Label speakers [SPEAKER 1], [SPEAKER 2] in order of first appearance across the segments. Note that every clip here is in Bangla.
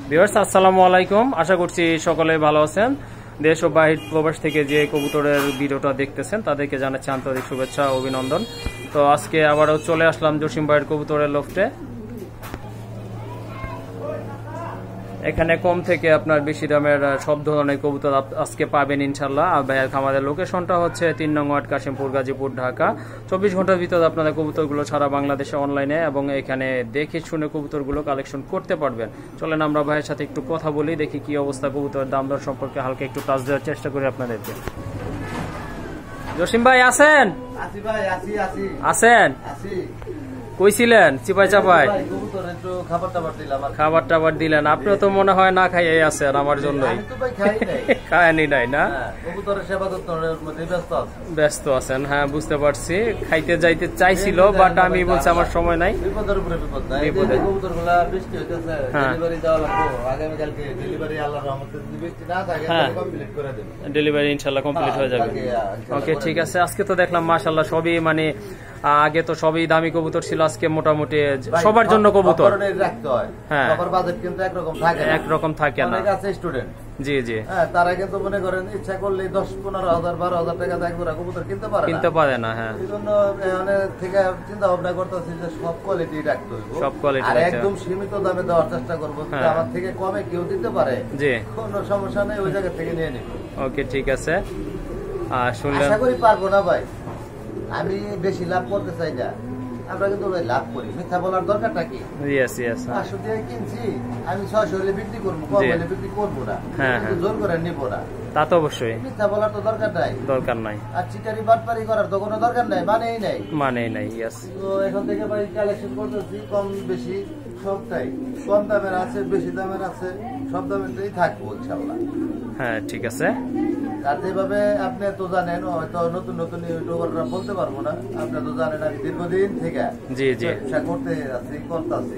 [SPEAKER 1] ভিউয়ার্স আসসালামু আলাইকুম, আশা করছি সকলে ভালো আছেন। দেশ ও বাহির প্রবাস থেকে যে কবুতরের ভিডিওটা দেখতেছেন তাদেরকে জানাচ্ছি আন্তরিক শুভেচ্ছা ও অভিনন্দন। তো আজকে আবারও চলে আসলাম জসিম ভাইয়ের কবুতরের লফটে। এখানে কম থেকে আপনার বেশি দামের সব ধরনের কবুতর আজকে পাবেন ইনশাল্লাহ। আর ভাইয়ের খামারের লোকেশনটা হচ্ছে ৩ নং ওয়ার্ড, কাশিমপুর, গাজীপুর, ঢাকা। ২৪ ঘন্টার ভিতরে আপনারা কবুতরগুলো সারা বাংলাদেশে অনলাইনে এবং এখানে দেখে শুনে কবুতরগুলো কালেকশন করতে পারবেন। চলেন আমরা ভাইয়ের সাথে একটু কথা বলি, দেখি কি অবস্থা, কবুতরের দাম দর সম্পর্কে হালকা একটু টাচ দেওয়ার চেষ্টা করি আপনাদেরকে। জসিম ভাই আছেন? আছেন? কইছিলেন চিপাই চাপাই খাবার টাবার দিলেন? আপনিও তো মনে হয় না খাইয়ে আছেন আমার জন্যই। খায়নি নাই না? ব্যস্ত আছেন, হ্যাঁ বুঝতে পারছি। খাইতে যাইতে চাইছিল, বাট আমি বলছি আমার সময় নাই। ডেলিভারি ইনশাল্লাহ কমপ্লিট হয়ে যাবে। ওকে ঠিক আছে। আজকে তো দেখলাম মাশাল্লাহ সবই মানে আগে তো সবই দামি কবুতর ছিল, আজকে মোটামুটি সবার জন্য কবুতর। হ্যাঁ একরকম থাকে না। জি জি,
[SPEAKER 2] তারা কিন্তু মনে করেন ইচ্ছা করলে ১০-১৫ হাজার ১২ হাজার টাকা কবুতর কিনতে পারে না। হ্যাঁ এই জন্য থেকে চিন্তা ভাবনা করতেছি যে সব কোয়ালিটি রাখতে হবে, সব কোয়ালিটি একদম সীমিত দামে দেওয়ার চেষ্টা করবো। আমার থেকে কমে কেউ দিতে পারে, জি কোনো সমস্যা নেই, ওই জায়গা থেকে নিয়ে নিব।
[SPEAKER 1] ওকে ঠিক আছে। শুনলেন,
[SPEAKER 2] আশা করি পারবো না ভাই, আমি বেশি লাভ করতে চাই না। আমরা কিন্তু লাভ করি, মিথ্যা বলার দরকারটা কি? 500 দিয়ে কিনছি, আমি 600 হলে বিক্রি করবো, কম হলে বিক্রি করবো না, জোর করে নিবো না।
[SPEAKER 1] তা তো অবশ্যই,
[SPEAKER 2] মিথ্যা বলার তো দরকার নাই। আর চিটারি বাটপারি করার তো কোনো দরকার নাই, মানেই নাই। তো এখন থেকে ভাই কালেকশন করতেছি, কম বেশি সবটাই। কম দামের আছে, বেশি দামের আছে, সব দামেরটাই থাকবো ইনশাআল্লাহ।
[SPEAKER 1] হ্যাঁ ঠিক আছে।
[SPEAKER 2] আর যেভাবে আপনি তো জানেন, হয়তো নতুন নতুন ইউটিউবাররা বলতে পারবো না, আপনি তো জানেন আমি দীর্ঘদিন থেকে ব্যবসা করতেছি।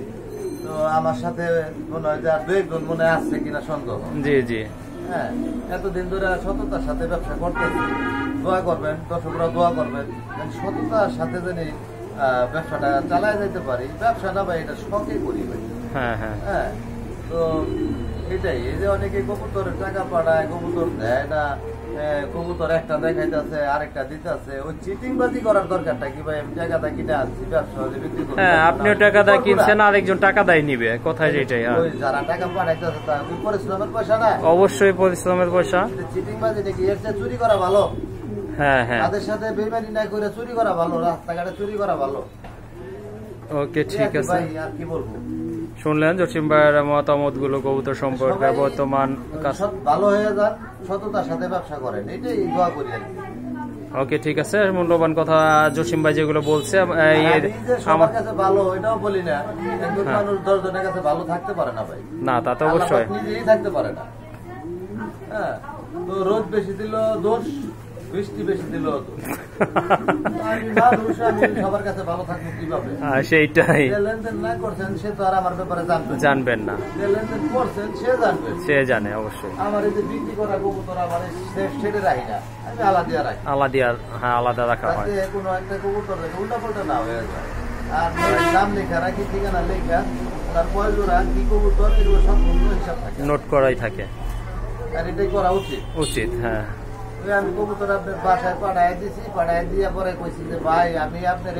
[SPEAKER 2] তো আমার সাথে মনে হয় যে আর ২-১ মনে আসছে কিনা সন্দেহ।
[SPEAKER 1] জি জি,
[SPEAKER 2] হ্যাঁ এতদিন ধরে সততার সাথে ব্যবসা করতেছি। দোয়া করবেন, দর্শকরা দোয়া করবেন, সততার সাথে যদি ব্যবসাটা চালায় যেতে পারি। ব্যবসা না ভাই, এটা শখে করি ভাই। হ্যাঁ হ্যাঁ হ্যাঁ, তো এটাই। এই যে অনেকে কবুতরের টাকা পাঠায়, কবুতর দেয় না, কবুতর একটা দেখাইতেছে আরেকটা দিতেছে, ওই চিটিংবাজি করার দরকারটা কি ভাই? আমি টাকা দা কিনে আনছি, ব্যবসা বিক্রি করব।
[SPEAKER 1] হ্যাঁ আপনিও টাকা দা কিনছেন, আরেকজন টাকা দাই নিবে, কোথায় যেটাই।
[SPEAKER 2] ওই যারা টাকা পাঠাইতেছে তার পরিশ্রমের পয়সা না?
[SPEAKER 1] অবশ্যই পরিশ্রমের পয়সা।
[SPEAKER 2] চিটিংবাজি নাকি এর চেয়ে চুরি করা ভালো?
[SPEAKER 1] হ্যাঁ হ্যাঁ,
[SPEAKER 2] তাদের সাথে বেইমানি না করে চুরি করা ভালো, রাস্তাঘাটে চুরি করা ভালো।
[SPEAKER 1] ওকে ঠিক আছে।
[SPEAKER 2] ভাই আর কি বলবো,
[SPEAKER 1] শুনলেন জসিম ভাইয়ের মতামত গুলো কবুতর সম্পর্কে। বর্তমান
[SPEAKER 2] ভালো হয়ে যান, সততার সাথে ব্যবসা করেন, এটাই দোয়া করি আর কি।
[SPEAKER 1] ওকে ঠিক আছে। মূল্যবান কথা জসিম ভাই যেগুলো বলছে,
[SPEAKER 2] আমার কাছে ভালো এটাও বলি না, একজন মানুষ ১০ জনের কাছে ভালো থাকতে পারে না ভাই।
[SPEAKER 1] না তা তো অবশ্যই,
[SPEAKER 2] নিজেই থাকতে পারে না। হ্যাঁ, তো রোদ বেশি দিল দোষ, বৃষ্টি বেশি দিল সবার কাছে ভালো থাকবো কিভাবে?
[SPEAKER 1] সেইটাই,
[SPEAKER 2] লেনদেন না করছেন সে তো আর আমার ব্যাপারে
[SPEAKER 1] জানবেন না,
[SPEAKER 2] লেনদেন করছেন সে জানে অবশ্যই। আমার এই যে বিক্রি করা কবুতর আমার সেটা রাখি না, আমি
[SPEAKER 1] আলাদা রাখা হয়।
[SPEAKER 2] কোনো একটা কবুতর রেখে উল্টা পাল্টা না হয়ে যায়। আর নাম লেখা রাখি, ঠিকানা লেখা, তার পয়সা কি কবুতর, এগুলো সম্পূর্ণ হিসাব থাকে, নোট করাই থাকে। আর এটাই করা উচিত। হ্যাঁ, আমি কবুতর আপনার বাসায় পাঠাই দিছি, পাঠাই দিয়ে পরে কইছি যে ভাই আমি আপনার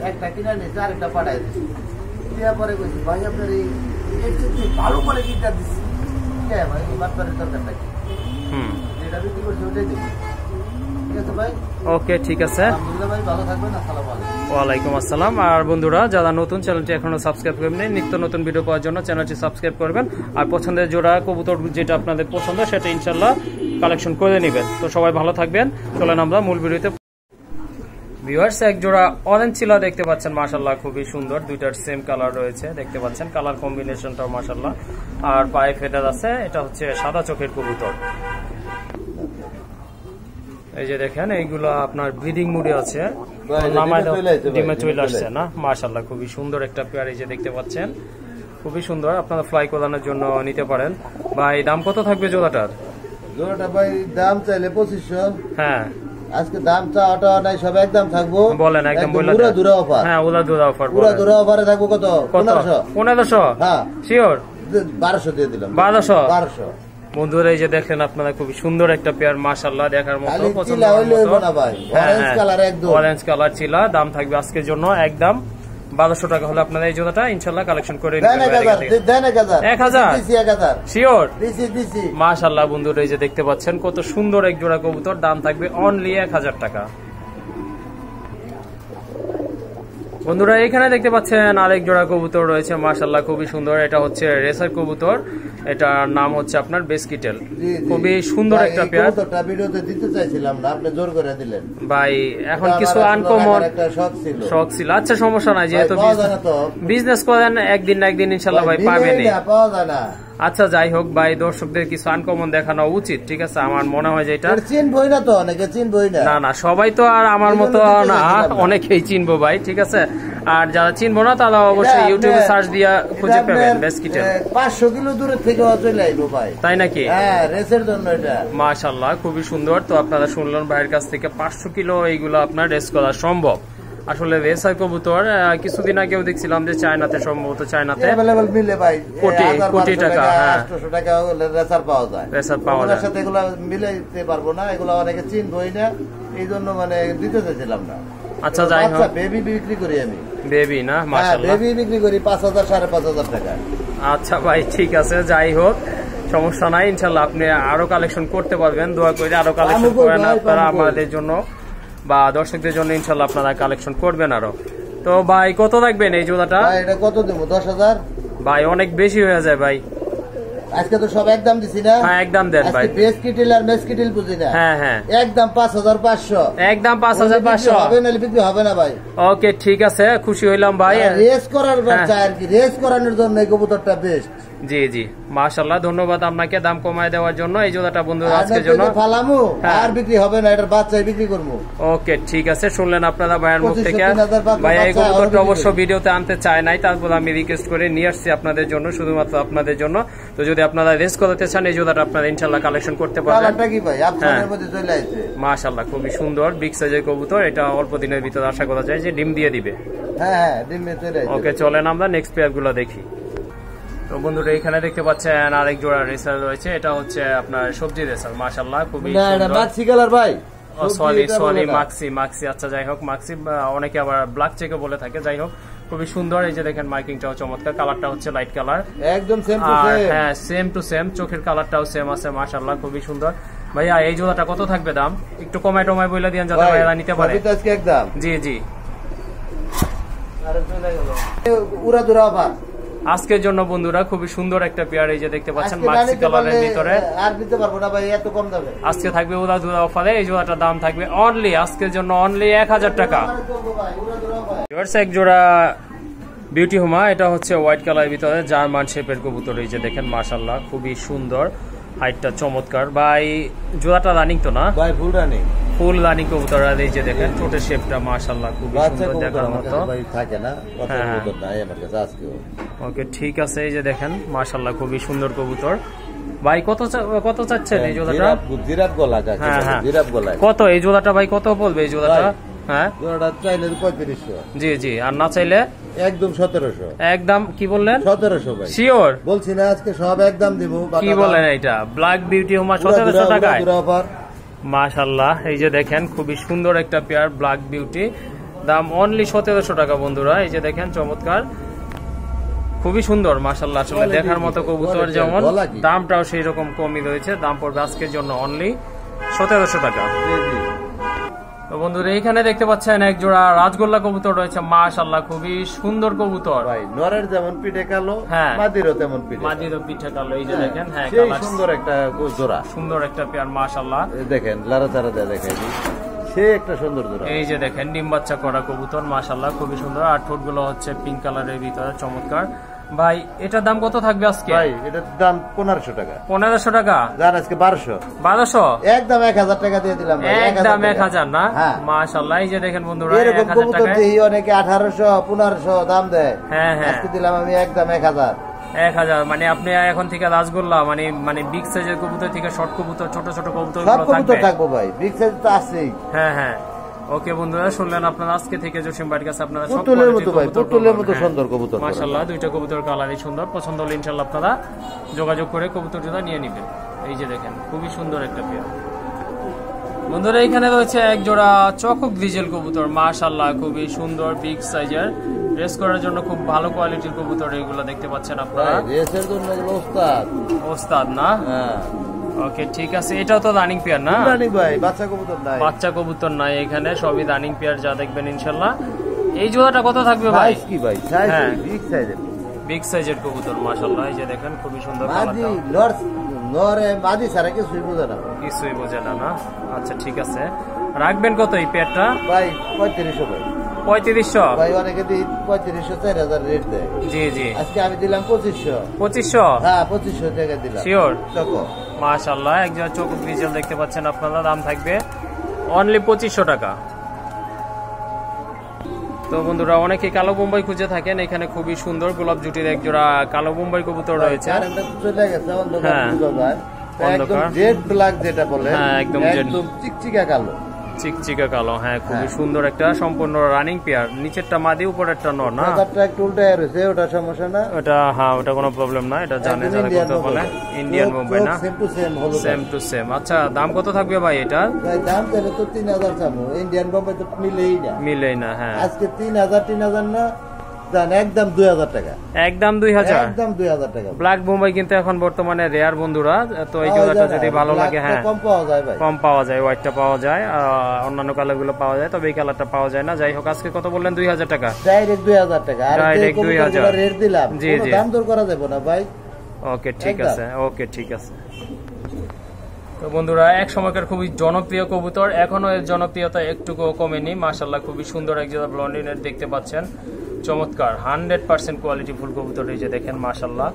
[SPEAKER 2] একটা কিনে নিচ্ছি, আরেকটা পাঠাই দিচ্ছি। দিয়ে পরে কইছি ভাই আপনার এই ভালো করে কিনটা দিচ্ছি, ভাই বাটপারের দরকারটা কি? যেটা বিক্রি করছি ওটাই দিচ্ছি। ঠিক আছে ভাই? ওকে ঠিক আছে। ভাই ভালো থাকবেন, আসসালামু আলাইকুম।
[SPEAKER 1] ওয়ালাইকুম আসসালাম। আর বন্ধুরা যারা নতুন, চ্যানেলটি এখনো সাবস্ক্রাইব করবেন, নিত্য নতুন ভিডিও পাওয়ার জন্য চ্যানেলটি সাবস্ক্রাইব করবেন। আর পছন্দের জোড়া কবুতর যেটা আপনাদের পছন্দ সেটা ইনশাল্লাহ কালেকশন করে নেবেন। তো সবাই ভালো থাকবেন। চলেন আমরা মূল ভিডিওতে। ভিউয়ার্স, এক জোড়া অরেঞ্জ চিলা দেখতে পাচ্ছেন, মাশাআল্লাহ খুবই সুন্দর, দুইটার সেম কালার রয়েছে, দেখতে পাচ্ছেন কালার কম্বিনেশনটাও মাশাআল্লাহ। আর পায়ে ফেদার আছে, এটা হচ্ছে সাদা চোখের কবুতর। এই যে দেখেন এইগুলো আপনার ব্রিডিং মুডে আছে, ডিমে চলে আসছে না? মাশাআল্লাহ খুবই সুন্দর একটা পেয়ার, এই যে দেখতে পাচ্ছেন খুবই সুন্দর। আপনারা ফ্লাই করানোর জন্য নিতে পারেন। ভাই দাম কত থাকবে জোড়াটার?
[SPEAKER 2] জোড়াটা ভাই দাম চাইলে ২৫০০।
[SPEAKER 1] হ্যাঁ
[SPEAKER 2] আজকে দাম চাওয়াটা নাই, সব একদম থাকবো।
[SPEAKER 1] বলেন একদম বললেন।
[SPEAKER 2] পুরো দুরা অফার।
[SPEAKER 1] হ্যাঁ ওলা দুরা অফার।
[SPEAKER 2] পুরো দুরা অফারে থাকবো কত? ১৫০০।
[SPEAKER 1] ১৫০০? হ্যাঁ শিওর।
[SPEAKER 2] 1200 দিয়ে দিলাম।
[SPEAKER 1] 1200 বন্ধুরা এই যে দেখেন আপনারা খুবই সুন্দর একটা পেয়ার মাশাআল্লাহ দেখার মতো পছন্দ অরেঞ্জ কালার ছিল। দাম থাকবে আজকের জন্য একদম 1200 টাকা হলে আপনারা এই জোড়াটা ইনশাআল্লাহ কালেকশন করে নেবেন। 1000 শিওর মাশাআল্লাহ বন্ধুরা এই যে দেখতে পাচ্ছেন কত সুন্দর এক জোড়া কবুতর। দাম থাকবে অনলি 1000 টাকা। বন্ধুরা এখানে দেখতে পাচ্ছেন আরেক জোড়া কবুতর রয়েছে মাশাআল্লাহ খুবই সুন্দর। এটা হচ্ছে রেসার কবুতর, এটার নাম হচ্ছে আপনার বেসকিটেল। খুবই সুন্দর একটা পেয়ার।
[SPEAKER 2] কবুতরটা ভিডিওতে দিতে চাইছিলাম না, আপনি জোর করে দিলেন
[SPEAKER 1] ভাই। এখন কিছু আনকমন শখ ছিল। আচ্ছা সমস্যা নাই, যেহেতু বিজনেস করেন একদিন না একদিন ইনশাআল্লাহ ভাই পাবেনই।
[SPEAKER 2] পাওয়া যায় না।
[SPEAKER 1] আচ্ছা যাই হোক ভাই, দর্শকদের কিছু আনকমন দেখানো উচিত, ঠিক আছে? আমার মনে হয় যে এটা
[SPEAKER 2] চিনবই না তো, অনেকে চিনবই না।
[SPEAKER 1] না না সবাই তো আর আমার মতো না, অনেকেই চিনবো ভাই, ঠিক আছে? আর যারা চিনবো না তারা অবশ্যই ইউটিউবে সার্চ দিয়া খুঁজে পাবেন বেসকিটেল।
[SPEAKER 2] 500 কিলো দূরে থেকে চলে আইবো ভাই।
[SPEAKER 1] তাই নাকি?
[SPEAKER 2] হ্যাঁ, রেসের জন্য এটা
[SPEAKER 1] মাশাআল্লাহ খুবই সুন্দর। তো আপনারা শুনলেন ভাইয়ের কাছ থেকে 500 কিলো এইগুলো আপনার রেস করা সম্ভব। আসলে রেসার কবুতর কিছুদিন আগেও দেখছিলাম যে চায়নাতে, সম্ভবত চায়নাতে
[SPEAKER 2] अवेलेबल মিলে ভাই
[SPEAKER 1] কোটি টাকা। হ্যাঁ
[SPEAKER 2] 800 টাকা রেসার পাওয়া যায়।
[SPEAKER 1] রেসার পাওয়া যায়,
[SPEAKER 2] সাথে এগুলো মিলাইতে পারবো না, এগুলো অনেকে চিনবই না, এইজন্য মানে দিতে চাইছিলাম না।
[SPEAKER 1] আচ্ছা যাই হোক,
[SPEAKER 2] বেবি বিক্রি করি আমি।
[SPEAKER 1] বেবি না মাশাআল্লাহ
[SPEAKER 2] বেবি বিক্রি করি 5000 5500 টাকা।
[SPEAKER 1] আচ্ছা ভাই ঠিক আছে, যাই হোক সমস্যা নাই, ইনশাআল্লাহ আপনি আরো কালেকশন করতে পারবেন। দোয়া করে আরো কালেকশন করেন আপনারা আমাদের জন্য বা দর্শকদের জন্য, ইনশাআল্লাহ আপনারা কালেকশন করবেন আরো। তো ভাই কত রাখবেন এই জোড়াটা?
[SPEAKER 2] ভাই এটা কত দেব? 10000
[SPEAKER 1] ভাই অনেক বেশি হয়ে যায় ভাই।
[SPEAKER 2] আজকে তো সব একদম দিছি না?
[SPEAKER 1] হ্যাঁ একদম দেন ভাই।
[SPEAKER 2] বেসকিটেল আর মেসকিটেল বুঝি না।
[SPEAKER 1] হ্যাঁ হ্যাঁ
[SPEAKER 2] একদম 5500।
[SPEAKER 1] একদম 5500
[SPEAKER 2] হবে না, বিক্রি হবে না ভাই।
[SPEAKER 1] ওকে ঠিক আছে, খুশি হইলাম ভাই।
[SPEAKER 2] রেস করার বাচ্চা আর কি, রেস করানোর জন্য এই কবুতরটা বেস্ট।
[SPEAKER 1] জি জি মাশাআল্লাহ, ধন্যবাদ আপনাকে দাম কমায় দেওয়ার জন্য। এই জোড়াটা বন্ধুরা আজকের জন্য
[SPEAKER 2] ফালামু, আর বিক্রি হবে না, এটার বাচ্চাই বিক্রি করব।
[SPEAKER 1] ওকে ঠিক আছে, শুনলেন আপনারা ভাইয়ের মুখ থেকে। ভাই এই কবুতরটা অবশ্য ভিডিওতে আনতে চায় নাই, তারপর আমি রিকোয়েস্ট করে নিয়ে আসছি আপনাদের জন্য, শুধুমাত্র আপনাদের জন্য। তো যদি আপনারা রেস করতে চান এই জোড়াটা আপনারা ইনশাআল্লাহ কালেকশন করতে পারবেন।
[SPEAKER 2] কালারটা কি ভাই আপনাদের মধ্যে চলে আসছে
[SPEAKER 1] মাশাআল্লাহ খুবই সুন্দর বিগ সাইজের কবুতর। এটা অল্প দিনের ভিতরে আশা করা যায় যে ডিম দিয়ে দিবে।
[SPEAKER 2] হ্যাঁ হ্যাঁ ডিম দিয়ে চলে আসছে।
[SPEAKER 1] ওকে চলেন আমরা নেক্সট পেয়ার গুলো দেখি। তো বন্ধুরা এখানে দেখতে পাচ্ছেন আরেক জোড়া রেসার রয়েছে, এটা হচ্ছে আপনার সবজি রেসার। মাশাআল্লাহ খুবই সুন্দর।
[SPEAKER 2] মাক্সি কালার ভাই।
[SPEAKER 1] সরি মাক্সি। আচ্ছা যাই হোক মাক্সি, অনেকে আবার ব্ল্যাক চেকও বলে থাকে। যাই হোক খুবই সুন্দর। এই যে দেখেন মার্কিংটাও চমৎকার, কালারটা হচ্ছে লাইট কালার,
[SPEAKER 2] একদম সেম টু সেম।
[SPEAKER 1] হ্যাঁ সেম টু সেম, চোখের কালারটাও সেম আছে। মাশাআল্লাহ খুবই সুন্দর। ভাইয়া এই জোড়াটা কত থাকবে দাম? একটু কমায় টমায় বলে দিয়েন যাতে ভাইয়া নিতে পারে।
[SPEAKER 2] আজকে একদম
[SPEAKER 1] জি জি
[SPEAKER 2] আরে চলে গেল উড়া দুরা আবার
[SPEAKER 1] আজকের জন্য বন্ধুরা খুবই সুন্দর একটা পেয়ার। এই যে দেখতে পাচ্ছেন মাক্সি কালারের ভিতরে।
[SPEAKER 2] আর দিতে পারবো না ভাই, এত কম দামে
[SPEAKER 1] আজকে থাকবে উড়া দুরা অফারে। এই জোড়াটার দাম থাকবে অনলি আজকের জন্য অনলি 1000 টাকা। এক জোড়া বিউটি হুমা, এটা হচ্ছে হোয়াইট কালারের ভিতরে জার্মান শেপের কবুতর। এই যে দেখেন মাশাআল্লাহ খুবই সুন্দর, হাইটটা চমৎকার। ভাই জোড়াটা রানিং তো না?
[SPEAKER 2] ভাই ফুল রানিং,
[SPEAKER 1] ফুল রানিং কবুতর। আর এই যে দেখেন ছোটের শেপটা মাশাআল্লাহ খুবই সুন্দর দেখার মতো।
[SPEAKER 2] ভাই থাকে না কত কবুতর নাই আমার কাছে আজকে।
[SPEAKER 1] ওকে ঠিক আছে, এই যে দেখেন মাশাআল্লাহ খুবই সুন্দর কবুতর। ভাই কত চাচ্ছেন এই জোড়াটা?
[SPEAKER 2] জিরাফ গলা কাছে, জিরাফ গলা
[SPEAKER 1] কত এই জোড়াটা ভাই? কত বলবে এই জোড়াটা? হ্যাঁ
[SPEAKER 2] জোড়াটা চাইলে 3500।
[SPEAKER 1] জি জি, আর না চাইলে
[SPEAKER 2] একদম 1700।
[SPEAKER 1] একদম কি বললেন?
[SPEAKER 2] 1700 ভাই
[SPEAKER 1] শিওর
[SPEAKER 2] বলছি না, আজকে সব একদম দিব।
[SPEAKER 1] কি বলেন এটা? ব্ল্যাক বিউটি হুমা 1700 টাকায়? মাশাআল্লাহ এই যে দেখেন খুবই সুন্দর একটা পেয়ার ব্ল্যাক বিউটি, দাম অনলি 1700 টাকা বন্ধুরা। এই যে দেখেন চমৎকার, খুবই সুন্দর মাশাআল্লাহ। আসলে দেখার মতো কবুতর, যেমন দামটাও সেই রকম কমই রয়েছে। দাম পড়বে আজকের জন্য অনলি 1700 টাকা। তো বন্ধুরা এখানে দেখতে পাচ্ছেন এক জোড়া রাজগোল্লা কবুতর রয়েছে। মাশাআল্লাহ খুবই সুন্দর কবুতর।
[SPEAKER 2] ভাই নরের যেমন পিঠে কালো,
[SPEAKER 1] হ্যাঁ
[SPEAKER 2] মাদিরও তেমন পিঠে,
[SPEAKER 1] মাদিরও পিঠে কালো। এই যে দেখেন, হ্যাঁ
[SPEAKER 2] সুন্দর একটা জোড়া,
[SPEAKER 1] সুন্দর একটা পেয়ার মাশাআল্লাহ।
[SPEAKER 2] দেখেন লাড়াচাড়া দেয়া দেখাই সে একটা সুন্দর জোড়া।
[SPEAKER 1] এই যে দেখেন ডিম বাচ্চা করা কবুতর মাশাআল্লাহ খুবই সুন্দর। আর ঠোঁটগুলো হচ্ছে পিঙ্ক কালারের ভিতরে চমৎকার। ভাই এটার দাম কত থাকবে আজকে?
[SPEAKER 2] ভাই এটার দাম 1500 টাকা।
[SPEAKER 1] 1500 টাকা?
[SPEAKER 2] যার আজকে 1200
[SPEAKER 1] একদম
[SPEAKER 2] 1000 টাকা দিয়ে দিলাম।
[SPEAKER 1] একদম 1000 না? মাশাআল্লাহ এই যে দেখেন বন্ধুরা
[SPEAKER 2] এরকম কবুতর দেখি অনেকে 1800 1500 দাম দেয়।
[SPEAKER 1] হ্যাঁ হ্যাঁ
[SPEAKER 2] আজকে দিলাম আমি একদম 1000।
[SPEAKER 1] মানে আপনি এখন থেকে রাজগোল্লা মানে বিগ সাইজের কবুতর থেকে শর্ট কবুতর, ছোট ছোট কবুতর
[SPEAKER 2] সব কবুতর থাকবো ভাই, বিগ সাইজ তো আছেই।
[SPEAKER 1] হ্যাঁ হ্যাঁ ওকে বন্ধুরা, শুনলেন আপনারা আজকে থেকে জসিম ভাইয়ের কাছে আপনারা সব
[SPEAKER 2] পুতুলের মতো ভাই, পুতুলের মতো সুন্দর কবুতর।
[SPEAKER 1] মাশাআল্লাহ, দুইটা কবুতর কালারই সুন্দর, পছন্দ হলে ইনশাআল্লাহ আপনারা যোগাযোগ করে কবুতর জোড়া নিয়ে নেবেন। এই যে দেখেন খুবই সুন্দর একটা পেয়ার। বন্ধুরা এখানে রয়েছে এক জোড়া চকক গ্রিজেল কবুতর, মাশাআল্লাহ খুবই সুন্দর, বিগ সাইজের, রেস করার জন্য খুব ভালো কোয়ালিটির কবুতর। এগুলো দেখতে পাচ্ছেন আপনারা,
[SPEAKER 2] রেসের জন্য এগুলো ওস্তাদ
[SPEAKER 1] ওস্তাদ না?
[SPEAKER 2] হ্যাঁ
[SPEAKER 1] ওকে ঠিক আছে। এটাও তো রানিং পেয়ার না?
[SPEAKER 2] রানিং ভাই, বাচ্চা কবুতর নাই,
[SPEAKER 1] বাচ্চা কবুতর নাই এখানে, সবই রানিং পেয়ার যা দেখবেন ইনশাআল্লাহ। এই জোড়াটা কত থাকবে ভাই?
[SPEAKER 2] সাইজ কি ভাই? সাইজ
[SPEAKER 1] হ্যাঁ।
[SPEAKER 2] বিগ সাইজের,
[SPEAKER 1] বিগ সাইজের কবুতর মাশাআল্লাহ। এই যে দেখেন খুবই সুন্দর
[SPEAKER 2] মাদি
[SPEAKER 1] কালারটা,
[SPEAKER 2] নরে মাদি ছাড়া কিছুই বোঝে না,
[SPEAKER 1] কিছুই বোঝে না না? আচ্ছা ঠিক আছে, রাখবেন কত এই পেয়ারটা
[SPEAKER 2] ভাই? 3500 ভাই।
[SPEAKER 1] 3500
[SPEAKER 2] ভাই অনেকে দিই 3500 4000 রেট দেয়।
[SPEAKER 1] জি জি,
[SPEAKER 2] আজকে আমি দিলাম 2500।
[SPEAKER 1] 2500?
[SPEAKER 2] হ্যাঁ 2500 টাকা দিলাম।
[SPEAKER 1] শিওর?
[SPEAKER 2] দেখো
[SPEAKER 1] মাশাআল্লাহ, একজন চোখ গ্রিজেল দেখতে পাচ্ছেন আপনারা, দাম থাকবে অনলি 2500 টাকা। তো বন্ধুরা অনেকে কালো বোম্বাই খুঁজে থাকেন, এখানে খুবই সুন্দর গোলাপ জুটির এক জোড়া কালো বোম্বাই কবুতর রয়েছে।
[SPEAKER 2] কারেন্টটা চলে গেছে, অন্ধকার
[SPEAKER 1] হ্যাঁ।
[SPEAKER 2] বোঝা যায়। একদম
[SPEAKER 1] অন্ধকার।
[SPEAKER 2] জেড ব্ল্যাক যেটা বলে,
[SPEAKER 1] হ্যাঁ, একদম জেড।
[SPEAKER 2] একদম চিকচিকা কালো,
[SPEAKER 1] চিকচিকা কালো, হ্যাঁ খুবই
[SPEAKER 2] হ্যাঁ।
[SPEAKER 1] সুন্দর একটা সম্পূর্ণ রানিং পেয়ার। নিচেরটা মাদি, উপরেরটা নর না?
[SPEAKER 2] কালারটা একটু উল্টায় রয়েছে, ওটা সমস্যা না।
[SPEAKER 1] ওটা হ্যাঁ, ওটা কোনো প্রবলেম না, এটা জানে যারা কত বলে। ইন্ডিয়ান বোম্বাই না?
[SPEAKER 2] সেম টু সেম হলো,
[SPEAKER 1] সেম টু সেম। আচ্ছা দাম কত থাকবে ভাই এটার?
[SPEAKER 2] ভাই দাম তাহলে তো 3000 চাবো, ইন্ডিয়ান বোম্বাই তো মিলেই না,
[SPEAKER 1] মিলেই না। হ্যাঁ
[SPEAKER 2] আজকে 3000 না জান, একদম 2000 টাকা,
[SPEAKER 1] একদম 2000।
[SPEAKER 2] একদম 2000 টাকা।
[SPEAKER 1] ব্ল্যাক বোম্বাই কিন্তু এখন বর্তমানে রেয়ার বন্ধুরা, তো এই জোড়াটা যদি ভালো লাগে, হ্যাঁ
[SPEAKER 2] কম পাওয়া যায় ভাই,
[SPEAKER 1] কম পাওয়া যায়, হোয়াইটটা পাওয়া যায়, অন্যান্য কালার গুলো পাওয়া যায়, তবে এই কালারটা পাওয়া যায় না। যাই হোক, আজকে কত বললেন? 2000 টাকা,
[SPEAKER 2] ডাইরেক্ট 2000 টাকা। আর
[SPEAKER 1] Direct 2000
[SPEAKER 2] রেট দিলাম,
[SPEAKER 1] জি,
[SPEAKER 2] কোনো
[SPEAKER 1] জি।
[SPEAKER 2] দাম দর করা যাবে না ভাই।
[SPEAKER 1] ওকে ঠিক
[SPEAKER 2] একদম।
[SPEAKER 1] আছে, ওকে ঠিক আছে। তো বন্ধুরা এক সময়কার খুবই জনপ্রিয় কবুতর, এখনো এর জনপ্রিয়তা একটুকু কমেনি। মাশাআল্লাহ খুবই সুন্দর এক জোড়া ব্লন্ডিনের দেখতে পাচ্ছেন, চমৎকার 100% কোয়ালিটি ফুল কবুতর। এই যে দেখেন মাশাআল্লাহ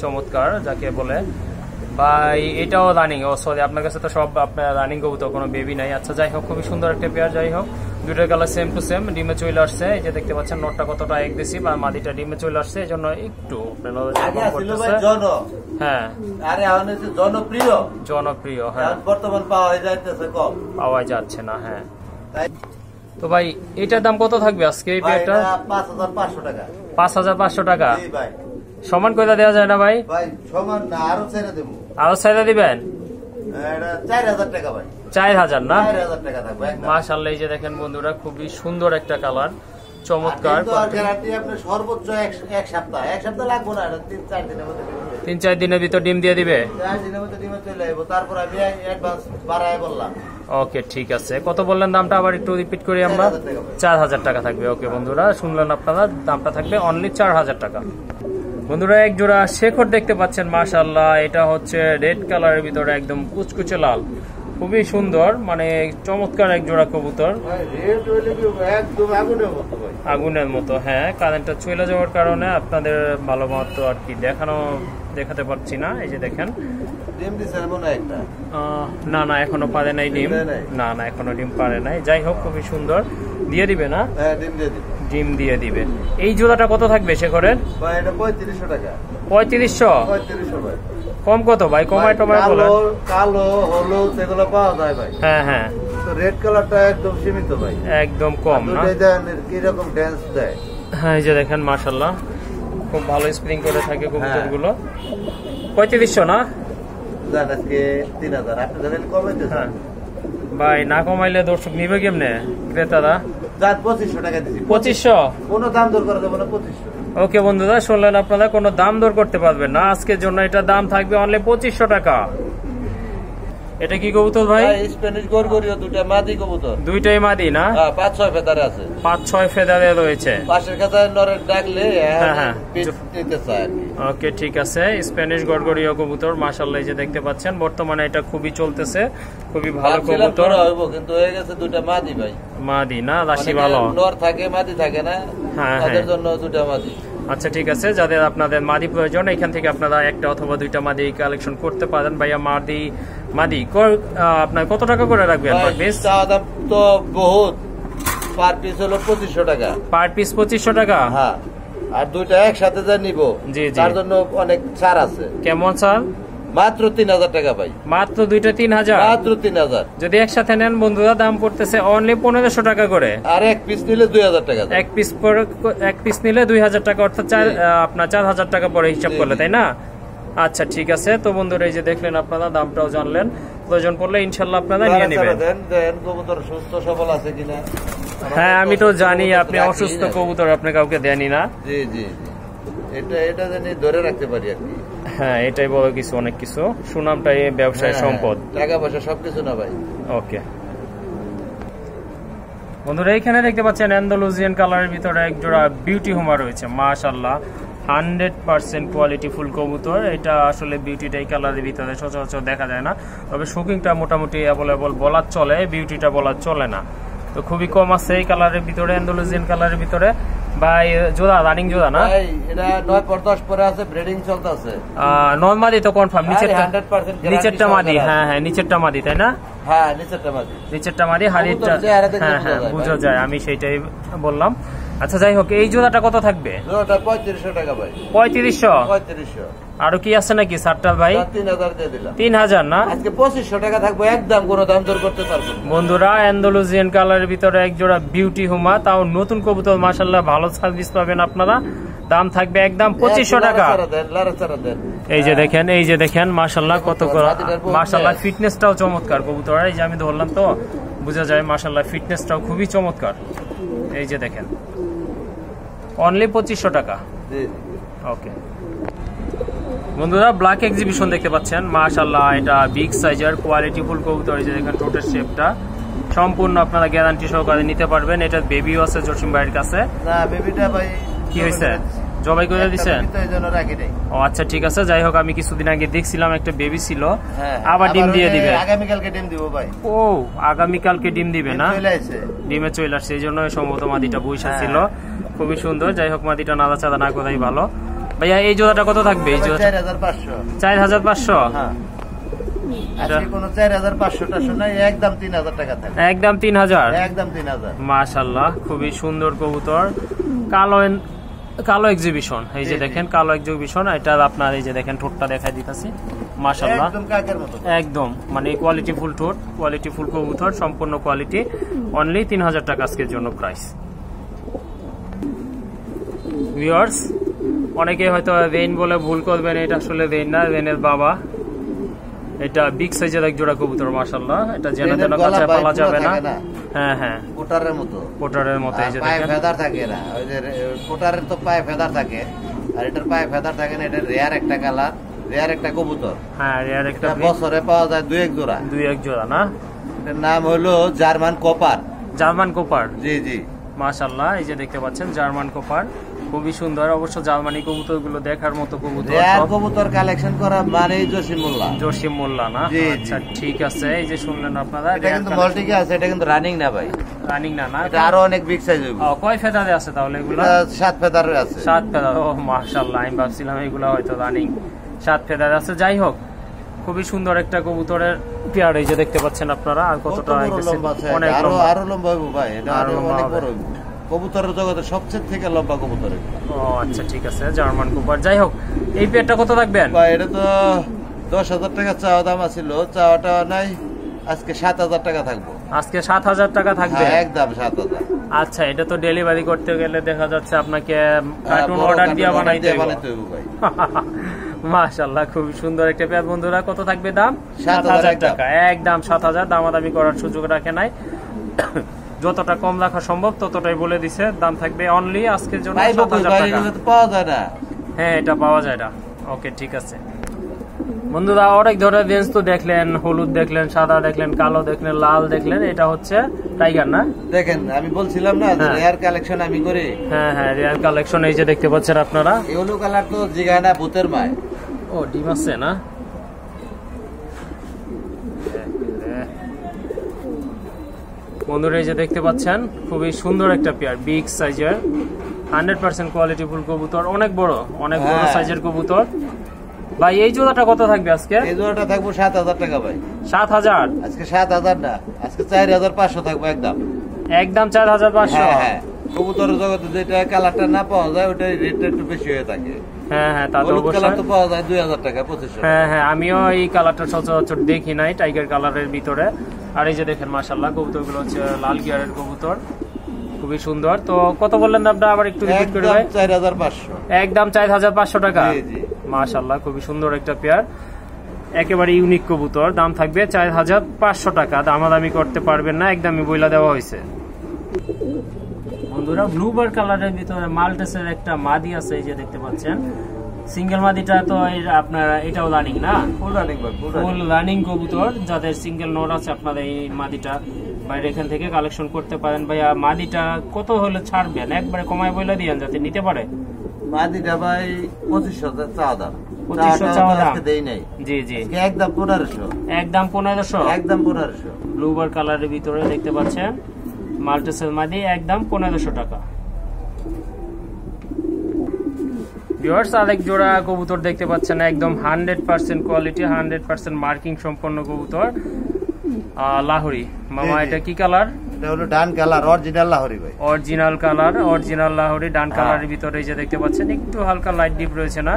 [SPEAKER 1] চমৎকার যাকে বলে। ভাই এটাও রানিং? ও সরি, আপনার কাছে তো সব আপনার রানিং কবুতর, কোনো বেবি নাই। আচ্ছা যাই হোক, খুবই সুন্দর একটা পেয়ার। যাই হোক, দুইটার কালার সেম টু সেম, ডিমে চলে আসছে। এই যে দেখতে পাচ্ছেন নটটা কতটা এগ্রেসিভ, আর মাদিটা ডিমে চলে আসছে, এই জন্য একটু হ্যাঁ
[SPEAKER 2] আরে এখন হচ্ছে জনপ্রিয়,
[SPEAKER 1] জনপ্রিয়, হ্যাঁ
[SPEAKER 2] বর্তমান পাওয়া যাইতেছে কম,
[SPEAKER 1] পাওয়া যাচ্ছে না। হ্যাঁ
[SPEAKER 2] তাই
[SPEAKER 1] তো ভাই এটার দাম কত থাকবে আজকে এই পেয়ারটা?
[SPEAKER 2] 5500 টাকা।
[SPEAKER 1] 5500 টাকা
[SPEAKER 2] জি ভাই।
[SPEAKER 1] সমান করে দেওয়া যায় না ভাই?
[SPEAKER 2] ভাই সমান না, আরো ছেড়ে দেবো।
[SPEAKER 1] আরো ছাইড়া দিবেন?
[SPEAKER 2] এটা 4000 টাকা ভাই।
[SPEAKER 1] 4000 না?
[SPEAKER 2] 4000 টাকা থাকবে একদম।
[SPEAKER 1] মাশাআল্লাহ, এই যে দেখেন বন্ধুরা খুবই সুন্দর একটা কালার, চমৎকার।
[SPEAKER 2] গ্যারান্টি আপনি সর্বোচ্চ এক সপ্তাহ, এক সপ্তাহ লাগবে না, 3-4 দিনের মধ্যে
[SPEAKER 1] 3-4 দিনের ভিতর ডিম দিয়ে দিবে?
[SPEAKER 2] 4 দিনের মধ্যে ডিমে চলে আসবো। তারপর আমি অ্যাডভান্স বাড়ায় বললাম।
[SPEAKER 1] ওকে ঠিক আছে। কত বললেন দামটা? আবার একটু রিপিট করি আমরা। 4000 টাকা থাকবে। ওকে বন্ধুরা শুনলেন আপনারা, দামটা থাকবে অনলি 4000 টাকা। বন্ধুরা এক জোড়া শেখর দেখতে পাচ্ছেন, মাশাআল্লাহ এটা হচ্ছে রেড কালারের ভিতরে একদম কুচকুচে লাল, খুবই সুন্দর, মানে চমৎকার এক জোড়া কবুতর, আগুনের মতো। হ্যাঁ কারেন্টটা চলে যাওয়ার কারণে আপনাদের ভালো মতো আর কি দেখাতে পারছি না। এই যে দেখেন, না না এখনো পারে নাই ডিম, না না এখনো ডিম পারে নাই। যাই হোক খুবই সুন্দর, দিয়ে দিবে না? ডিম দিয়ে দিবে। এই জোড়াটা কত থাকবে শেখরের?
[SPEAKER 2] 3500 টাকা।
[SPEAKER 1] 3500? কম কত ভাই? কমায় টমায় বলেন।
[SPEAKER 2] কালো হলুদ এগুলো পাওয়া যায় ভাই।
[SPEAKER 1] হ্যাঁ হ্যাঁ,
[SPEAKER 2] রেড কালারটা একদম সীমিত ভাই,
[SPEAKER 1] একদম কম না?
[SPEAKER 2] কিরকম ড্যান্স দেয়।
[SPEAKER 1] হ্যাঁ এই যে দেখেন মাশাআল্লাহ খুব ভালো স্প্রিং করে থাকে কবুতর গুলো। 3500 না?
[SPEAKER 2] আজকে 3000 আপনি জানেন কমাইতে।
[SPEAKER 1] হ্যাঁ ভাই না কমাইলে দর্শক নিবে কেমনে ক্রেতারা?
[SPEAKER 2] 2500 টাকা দিছি।
[SPEAKER 1] 2500?
[SPEAKER 2] কোনো দাম দর করা যাবে না, 2500।
[SPEAKER 1] ওকে বন্ধুরা শুনলেন আপনারা, কোনো দাম দর করতে পারবেন না আজকের জন্য, এটা দাম থাকবে অনলি 2500 টাকা। এটা কি কবুতর ভাই?
[SPEAKER 2] স্প্যানিশ গরগরিও, দুটো মাদি কবুতর।
[SPEAKER 1] দুইটাই মাদি না?
[SPEAKER 2] 5-6 ফেদারে আছে।
[SPEAKER 1] 5-6 ফেদারে রয়েছে।
[SPEAKER 2] পাশের কাছে নরের ডাকলে
[SPEAKER 1] হ্যাঁ
[SPEAKER 2] নিতে চায়।
[SPEAKER 1] ওকে ঠিক আছে, স্প্যানিশ গরগরিও কবুতর মাশাআল্লাহ, এই যে দেখতে পাচ্ছেন বর্তমানে এটা খুবই চলতেছে, খুবই ভালো কবুতর।
[SPEAKER 2] কিন্তু হয়ে গেছে দুটো মাদি ভাই।
[SPEAKER 1] মাদি না? রাশি ভালো,
[SPEAKER 2] নর থাকে মাদি থাকে না, তাদের জন্য দুটো মাদি।
[SPEAKER 1] আচ্ছা ঠিক আছে, যাদের আপনাদের মাদি প্রয়োজন এখান থেকে আপনারা একটা অথবা দুইটা মাদি কালেকশন করতে পারেন। ভাইয়া মাদি আপনার কত টাকা করে রাখবেন পার পিস?
[SPEAKER 2] দাম তো বহুত, পার পিস হলো 2500 টাকা।
[SPEAKER 1] পার পিস 2500 টাকা?
[SPEAKER 2] হ্যাঁ, আর দুইটা একসাথে যা নিব
[SPEAKER 1] জি জি,
[SPEAKER 2] তার জন্য অনেক ছাড় আছে।
[SPEAKER 1] কেমন ছাড়?
[SPEAKER 2] মাত্র 3000 টাকা ভাই,
[SPEAKER 1] মাত্র দুইটা 3000,
[SPEAKER 2] মাত্র 3000।
[SPEAKER 1] যদি একসাথে নেন বন্ধুরা দাম পড়তেছে অনলি 1500 টাকা করে।
[SPEAKER 2] আর এক পিস নিলে 2000 টাকা,
[SPEAKER 1] এক পিস নিলে 2000 টাকা, অর্থাৎ আপনার 4000 টাকা পরে হিসাব করলে, তাই না? আচ্ছা ঠিক আছে। তো বন্ধুরা এই যে দেখলেন আপনারা, দামটাও জানলেন, প্রয়োজন পড়লে ইনশাল্লাহ আপনারা নিয়ে নেবেন।
[SPEAKER 2] কবুতর সুস্থ সবল আছে কিনা?
[SPEAKER 1] হ্যাঁ আমি তো জানি আপনি অসুস্থ কবুতর আপনি কাউকে দেনই না।
[SPEAKER 2] জি জি, এটা জানি ধরে রাখতে পারি আর কি।
[SPEAKER 1] হ্যাঁ এটাই বড় কিছু, অনেক কিছু। সুনামটাই ব্যবসায় সম্পদ,
[SPEAKER 2] টাকা পয়সা সবকিছু না ভাই।
[SPEAKER 1] ওকে বন্ধুরা, এখানে দেখতে পাচ্ছেন অ্যান্ডালুজিয়ান কালারের ভিতরে এক জোড়া বিউটি হোমা রয়েছে, মাশাআল্লাহ 100% কোয়ালিটি ফুল কবুতর। এটা আসলে বিউটিটা এই কালারের ভিতরে সচরাচর দেখা যায় না, তবে শৌকিংটা মোটামুটি অ্যাভেলেবল বলার চলে, বিউটিটা বলার চলে না। তো খুবই কম আছে এই কালারের ভিতরে, অ্যান্ডালুজিয়ান কালারের ভিতরে। ভাই জোড়া রানিং জোড়া না?
[SPEAKER 2] ভাই এটা 9/10 পরে আছে, ব্রিডিং চলতেছে।
[SPEAKER 1] নরমালি তো কনফার্ম, নিচেরটা
[SPEAKER 2] 100%
[SPEAKER 1] নিচেরটা মাদি। হ্যাঁ হ্যাঁ নিচেরটা মাদি, তাই না?
[SPEAKER 2] হ্যাঁ নিচেরটা মাদি,
[SPEAKER 1] নিচেরটা মাদি, হাড়িটা হ্যাঁ হ্যাঁ বোঝা যায়, আমি সেইটাই বললাম। আচ্ছা যাই হোক, এই জোড়াটা কত থাকবে?
[SPEAKER 2] জোড়াটা 3500 টাকা ভাই।
[SPEAKER 1] 3500? আরো কি আছে নাকি সারটাল ভাই?
[SPEAKER 2] 3000 দিয়ে দিলাম।
[SPEAKER 1] 3000 না,
[SPEAKER 2] আজকে 2500 টাকা থাকবে একদম, কোনো দাম দর করতে পারবো না
[SPEAKER 1] বন্ধুরা। অ্যান্ডালুজিয়ান কালারের ভিতরে এক জোড়া বিউটি হুমা, তাও নতুন কবুতর, মাশাআল্লাহ ভালো সার্ভিস পাবেন আপনারা। দাম থাকবে একদম 2500 টাকা। এই যে দেখেন, এই যে দেখেন মাশাআল্লাহ কত করে, মাশাআল্লাহ ফিটনেসটাও চমৎকার কবুতর। এই যে আমি ধরলাম তো বোঝা যায়, মাশাআল্লাহ ফিটনেসটাও খুবই চমৎকার। এই যে দেখেন অনলি 2500 টাকা। ওকে বন্ধুরা, ব্ল্যাক এক্সিবিশন দেখতে পাচ্ছেন, মাশাআল্লাহ এটা বিগ সাইজের কোয়ালিটি ফুল কবুতর। এই যে দেখেন টোটের শেপটা সম্পূর্ণ আপনারা গ্যারান্টি সহকারে নিতে পারবেন। এটা বেবিও আছে জসিম ভাইয়ের কাছে।
[SPEAKER 2] না বেবিটা ভাই
[SPEAKER 1] কি হয়েছে, জবাই করে দিয়েছেন? ও আচ্ছা ঠিক আছে। যাই হোক, আমি কিছুদিন আগে দেখছিলাম একটা বেবি ছিল, আবার ডিম দিয়ে দিবে।
[SPEAKER 2] আগামীকালকে ডিম দিব ভাই।
[SPEAKER 1] ও আগামীকালকে ডিম দিবে না? ডিমে চলে আসছে, এই জন্য সম্ভবত মাদিটা বইসা ছিল। খুবই সুন্দর। যাই হোক, মাদিটা নাড়াচাড়া না করাই ভালো। ভাইয়া এই জোড়াটা কত থাকবে? এই জোড়া
[SPEAKER 2] 4500।
[SPEAKER 1] 4500?
[SPEAKER 2] কোনো 4500 নাই, একদম 3000 টাকা থাকবে।
[SPEAKER 1] একদম 3000?
[SPEAKER 2] একদম 3000।
[SPEAKER 1] মাশাআল্লাহ খুবই সুন্দর কবুতর, কালো এক্সিবিশন। এই যে দেখেন কালো এক্সিবিশন, এটা আপনার এই যে দেখেন ঠোঁটটা দেখাই দিতেছি, মাশাআল্লাহ
[SPEAKER 2] একদম কাকের মতো,
[SPEAKER 1] একদম মানে কোয়ালিটি ফুল ঠোঁট, কোয়ালিটি ফুল কবুতর, সম্পূর্ণ কোয়ালিটি। অনলি 3000 টাকা আজকের জন্য প্রাইস। ভিউয়ার্স, অনেকে হয়তো ভেইন বলে ভুল করবেন, এটা আসলে ভেইন না, ভেইনের বাবা। এটা বিগ সাইজের এক জোড়া কবুতর, মাশাআল্লাহ। এটা জেনা জেনা কাছে পালা যাবে না। হ্যাঁ হ্যাঁ
[SPEAKER 2] কোটারের মতো,
[SPEAKER 1] কোটারের মতো। এই যে দেখেন
[SPEAKER 2] ফেদার থাকে না, ওই যে কোটারের তো পায়ে ফেদার থাকে, আর এটার পায়ে ফেদার থাকে না। এটা রেয়ার একটা কালার, রেয়ার একটা কবুতর।
[SPEAKER 1] হ্যাঁ রেয়ার একটা,
[SPEAKER 2] বছরে পাওয়া যায় 2-1 জোড়া।
[SPEAKER 1] 2-1 জোড়া না?
[SPEAKER 2] এটার নাম হলো জার্মান কোপার।
[SPEAKER 1] জার্মান কোপার?
[SPEAKER 2] জি জি
[SPEAKER 1] মাশাআল্লাহ। এই যে দেখতে পাচ্ছেন জার্মান কোপার, খুবই সুন্দর। অবশ্য জার্মানি কবুতর গুলো দেখার মতো কবুতর,
[SPEAKER 2] কবুতর কালেকশন করা মানে জসিম মোল্লা।
[SPEAKER 1] জসিম মোল্লা না? আচ্ছা ঠিক আছে। এই যে শুনলেন আপনারা,
[SPEAKER 2] এটা কিন্তু মল্টিকে আছে, এটা কিন্তু রানিং না ভাই।
[SPEAKER 1] রানিং না? না,
[SPEAKER 2] এটা আরো অনেক বিগ সাইজ হইব।
[SPEAKER 1] কয় ফেদারে আছে তাহলে এগুলো?
[SPEAKER 2] 7 ফেদারে আছে।
[SPEAKER 1] 7 ফেদার? ও মাশাআল্লাহ, আমি ভাবছিলাম এগুলো হয়তো রানিং। 7 ফেদারে আছে। যাই হোক, খুবই সুন্দর একটা কবুতরের পেয়ার। এই যে দেখতে পাচ্ছেন আপনারা, আর কতটা
[SPEAKER 2] অনেক আরো লম্বা হইব ভাই, এটা আরো অনেক বড় হইব। কবুতরের জগতে সবচেয়ে থেকে লম্বা কবুতর।
[SPEAKER 1] ও আচ্ছা ঠিক আছে, জার্মান কোপার। যাই হোক, এই পেয়ারটা কত রাখবেন
[SPEAKER 2] ভাই? এটা তো 10,000 টাকা চাওয়া দাম ছিল, চাওয়াটা নাই, আজকে 7,000 টাকা থাকবো।
[SPEAKER 1] আজকে 7,000 টাকা থাকবে?
[SPEAKER 2] একদম 7,000।
[SPEAKER 1] আচ্ছা, এটা তো ডেলিভারি করতে গেলে দেখা যাচ্ছে আপনাকে কার্টুন অর্ডার দিয়ে বানাইতে হবে ভাই। মাশাআল্লাহ, খুব সুন্দর একটা পেয়ার। বন্ধুরা, কত থাকবে দাম? 7,000 টাকা। একদম 7,000, দামাদামি করার সুযোগ রাখে নাই। যতটা কম রাখা সম্ভব ততটাই বলে দিছে। দাম থাকবে অনলি আজকের জন্য 7,000 টাকা।
[SPEAKER 2] পাওয়া যায় না?
[SPEAKER 1] হ্যাঁ, এটা পাওয়া যায় না। ওকে ঠিক আছে বন্ধুরা, অনেক ধরনের রেঞ্জ তো দেখলেন, হলুদ দেখলেন, সাদা দেখলেন, কালো দেখলেন, লাল দেখলেন। এটা হচ্ছে টাইগার না?
[SPEAKER 2] দেখেন, আমি বলছিলাম না রেয়ার কালেকশন আমি করি।
[SPEAKER 1] হ্যাঁ হ্যাঁ, রেয়ার কালেকশন। এই যে দেখতে পাচ্ছেন আপনারা,
[SPEAKER 2] ইয়েলো কালার তো জিগায় না, ভূতের মায়।
[SPEAKER 1] ও ডিম আছে না? বন্ধুরা, এই যে দেখতে পাচ্ছেন, খুবই সুন্দর একটা পেয়ার, বিগ সাইজের 100% কোয়ালিটি ফুল কবুতর। অনেক বড়, অনেক বড় সাইজের কবুতর। ভাই এই জোড়াটা কত থাকবে আজকে?
[SPEAKER 2] এই জোড়াটা থাকবো 7,000 টাকা ভাই।
[SPEAKER 1] 7,000?
[SPEAKER 2] আজকে 7,000 না, আজকে 4,500 থাকবো একদম।
[SPEAKER 1] একদম 4,500?
[SPEAKER 2] হ্যাঁ, কবুতরের জগতে যেটা কালারটা না পাওয়া যায়, ওটার রেটটা একটু বেশি হয়ে থাকে।
[SPEAKER 1] হ্যাঁ হ্যাঁ, তা তো
[SPEAKER 2] হলুদ
[SPEAKER 1] অবশ্যই।
[SPEAKER 2] কালার তো পাওয়া যায় 2000 টাকা 2500।
[SPEAKER 1] হ্যাঁ হ্যাঁ, আমিও এই কালারটা সচরাচর দেখি নাই, টাইগার কালারের ভিতরে। আর এই যে দেখেন মাশাআল্লাহ কবুতরগুলো হচ্ছে লাল গিয়ারের কবুতর, খুবই সুন্দর। তো কত বললেন দামটা আবার একটু রিপিট করে ভাই?
[SPEAKER 2] 4500,
[SPEAKER 1] একদম 4500 টাকা।
[SPEAKER 2] জি জি,
[SPEAKER 1] মাশাআল্লাহ খুবই সুন্দর একটা পেয়ার, একেবারে ইউনিক কবুতর। দাম থাকবে 4500 টাকা, দামাদামি করতে পারবেন না, একদমই বইলা দেওয়া হয়েছে। বন্ধুরা ব্লুবার কালারের ভিতরে মাল্টেসের একটা মাদি আছে, এই যে দেখতে পাচ্ছেন। সিঙ্গেল মাদিটা তো আপনার এটাও রানিং না?
[SPEAKER 2] ফুল রানিং ভাই,
[SPEAKER 1] ফুল রানিং কবুতর। যাদের সিঙ্গেল নোট আছে আপনারা এই মাদিটা বাইরে এখান থেকে কালেকশন করতে পারেন। ভাইয়া মাদিটা কত হলে ছাড়বেন? একবারে কমায় বইলা দিয়েন যাতে নিতে পারে।
[SPEAKER 2] মাদিটা ভাই 2500 চাওয়া দাম,
[SPEAKER 1] 2500 চাওয়া দাম
[SPEAKER 2] দেই নাই।
[SPEAKER 1] জি জি,
[SPEAKER 2] একদম 1500,
[SPEAKER 1] একদম 1500,
[SPEAKER 2] একদম 1500।
[SPEAKER 1] ব্লুবার কালারের ভিতরে দেখতে পাচ্ছেন মাল্টেসের মাদি, একদম 1500 টাকা। ভিউয়ার্স আরেক জোড়া কবুতর দেখতে পাচ্ছেন, একদম 100% কোয়ালিটি, 100% মার্কিং সম্পন্ন কবুতর, লাহোরি। মামা এটা কি কালার?
[SPEAKER 2] এটা হলো ডান কালার, অরিজিনাল লাহোরি ভাই,
[SPEAKER 1] অরিজিনাল কালার, অরিজিনাল লাহোরি ডান কালারের ভিতরে এই যে দেখতে পাচ্ছেন একটু হালকা লাইট ডিপ রয়েছে না?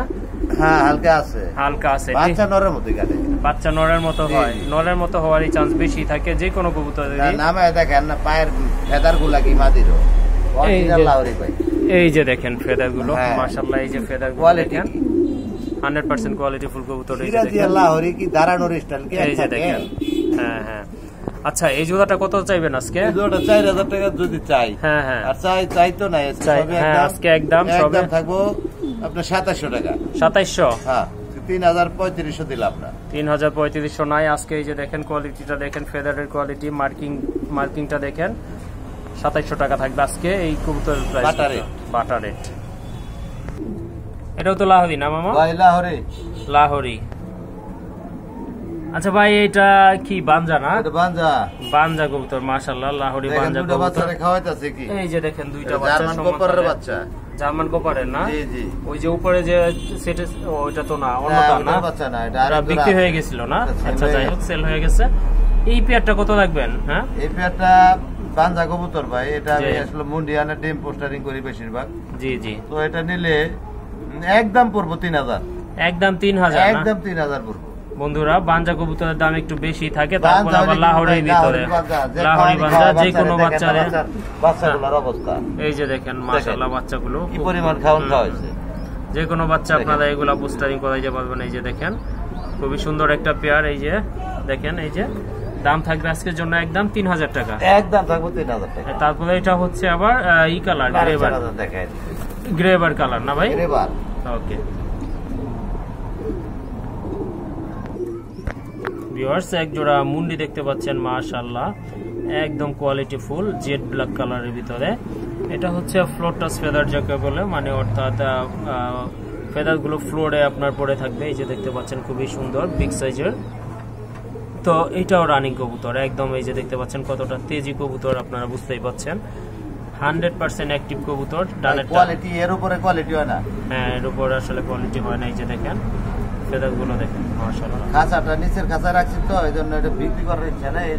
[SPEAKER 2] হ্যাঁ হালকা আছে,
[SPEAKER 1] হালকা আছে।
[SPEAKER 2] বাচ্চা নরের মতো কাটে,
[SPEAKER 1] বাচ্চা নরের মতো হয়, নরের মতো হওয়ারই চান্স বেশি থাকে যে কোনো কবুতর।
[SPEAKER 2] নামে দেখেন না পায়ের ফেদার গুলা কি মাদিরও, অরিজিনাল লাহোরি ভাই।
[SPEAKER 1] এই যে দেখেন ফেদার গুলো,
[SPEAKER 2] হ্যাঁ।
[SPEAKER 1] মাশাআল্লাহ এই যে ফেদার গুলো
[SPEAKER 2] কোয়ালিটি
[SPEAKER 1] দেখেন 100% কোয়ালিটি ফুল কবুতর। এই যে
[SPEAKER 2] সিরাজি
[SPEAKER 1] দেখেন
[SPEAKER 2] লাহোরি কি দাঁড়ানোর স্টাইল কি
[SPEAKER 1] এই যে দেখেন। হ্যাঁ হ্যাঁ, আচ্ছা এই জোড়াটা কত চাইবেন আজকে?
[SPEAKER 2] এই জোড়াটা 4000 টাকা যদি চাই।
[SPEAKER 1] হ্যাঁ হ্যাঁ,
[SPEAKER 2] আর চাই তো না,
[SPEAKER 1] হ্যাঁ আজকে একদম সবে
[SPEAKER 2] থাকবো আপনার 2700 টাকা।
[SPEAKER 1] 2700?
[SPEAKER 2] হ্যাঁ 303500 দিলাম না,
[SPEAKER 1] 303500 নাই আজকে। এই যে দেখেন কোয়ালিটিটা দেখেন, ফেদারের কোয়ালিটি, মার্কিংটা দেখেন। 2700 টাকা থাকবে আজকে এই কবুতরের প্রাইস। Butter rate. এটাও তো লাহোরি না মামা?
[SPEAKER 2] ভাই লাহোরি,
[SPEAKER 1] লাহোরি। আচ্ছা ভাই এটা কি বানজা না?
[SPEAKER 2] এটা বানজা,
[SPEAKER 1] বানজা কবুতর মাশাআল্লাহ, লাহোরি বানজা
[SPEAKER 2] দুটো
[SPEAKER 1] কবুতর।
[SPEAKER 2] বাচ্চারে খাওয়াইতাছে কি?
[SPEAKER 1] এই যে দেখেন দুইটা বাচ্চা,
[SPEAKER 2] জার্মান কোপারের বাচ্চা,
[SPEAKER 1] জার্মান কোপারের না?
[SPEAKER 2] জি জি।
[SPEAKER 1] ওই যে উপরে যে সেট, ওইটা তো না, অন্যটা না,
[SPEAKER 2] বাচ্চা না, এটা
[SPEAKER 1] আর বিক্রি হয়ে গেছিল না? আচ্ছা যাই হোক, সেল হয়ে গেছে। এই পেয়ারটা কত রাখবেন? হ্যাঁ
[SPEAKER 2] এই পেয়ারটা বানজা কবুতর ভাই, এটা আমি আসলে মুন্ডিয়ানে ডিম পোস্টারিং করি বেশিরভাগ।
[SPEAKER 1] জি জি।
[SPEAKER 2] তো এটা নিলে একদম পড়বো 3000,
[SPEAKER 1] একদম 3000,
[SPEAKER 2] একদম 3000 পড়বো।
[SPEAKER 1] বন্ধুরা বানজা কবুতরের দাম একটু বেশি থাকে, তারপর আবার লাহোরির ভিতরে লাহোরি বানজা যে কোনো বাচ্চারে।
[SPEAKER 2] বাচ্চাগুলোর অবস্থা
[SPEAKER 1] এই যে দেখেন মাশাআল্লাহ বাচ্চাগুলো
[SPEAKER 2] কি পরিমাণ খাওয়ান খাওয়াইছে।
[SPEAKER 1] যে কোনো বাচ্চা আপনারা এগুলা পোস্টারিং করাইতে পারবেন। এই যে দেখেন খুবই সুন্দর একটা পেয়ার, এই যে দেখেন। এই যে দাম থাকবে আজকের জন্য একদম 3000 টাকা,
[SPEAKER 2] একদম থাকবো 3000 টাকা।
[SPEAKER 1] তারপরে এটা হচ্ছে আবার ই কালার, গ্রেবার,
[SPEAKER 2] দেখাই
[SPEAKER 1] গ্রেবার কালার না ভাই?
[SPEAKER 2] গ্রেবার।
[SPEAKER 1] ওকে ভিউয়ার্স এক জোড়া মুন্ডি দেখতে পাচ্ছেন, মাশাআল্লাহ একদম কোয়ালিটি ফুল, জেড ব্ল্যাক কালারের ভিতরে। এটা হচ্ছে ফ্লোর টাচ ফেদার যাকে বলে, মানে অর্থাৎ ফেদার গুলো ফ্লোরে আপনার পড়ে থাকবে। এই যে দেখতে পাচ্ছেন খুবই সুন্দর বিগ সাইজের। তো এটাও রানিং কবুতর একদম। এই যে দেখতে পাচ্ছেন কতটা তেজি কবুতর, আপনারা বুঝতেই পাচ্ছেন। 100% অ্যাক্টিভ কবুতর, ডানেরটা
[SPEAKER 2] কোয়ালিটি এর উপরে কোয়ালিটি হয় না।
[SPEAKER 1] হ্যাঁ এর উপরে আসলে কোয়ালিটি হয় না। এই যে দেখেন ফেদার গুলো দেখেন মাশাআল্লাহ।
[SPEAKER 2] খাঁচাটা নিচের খাঁচা রাখছি তো এই জন্য এটা বিক্রি করার ইচ্ছা না, এই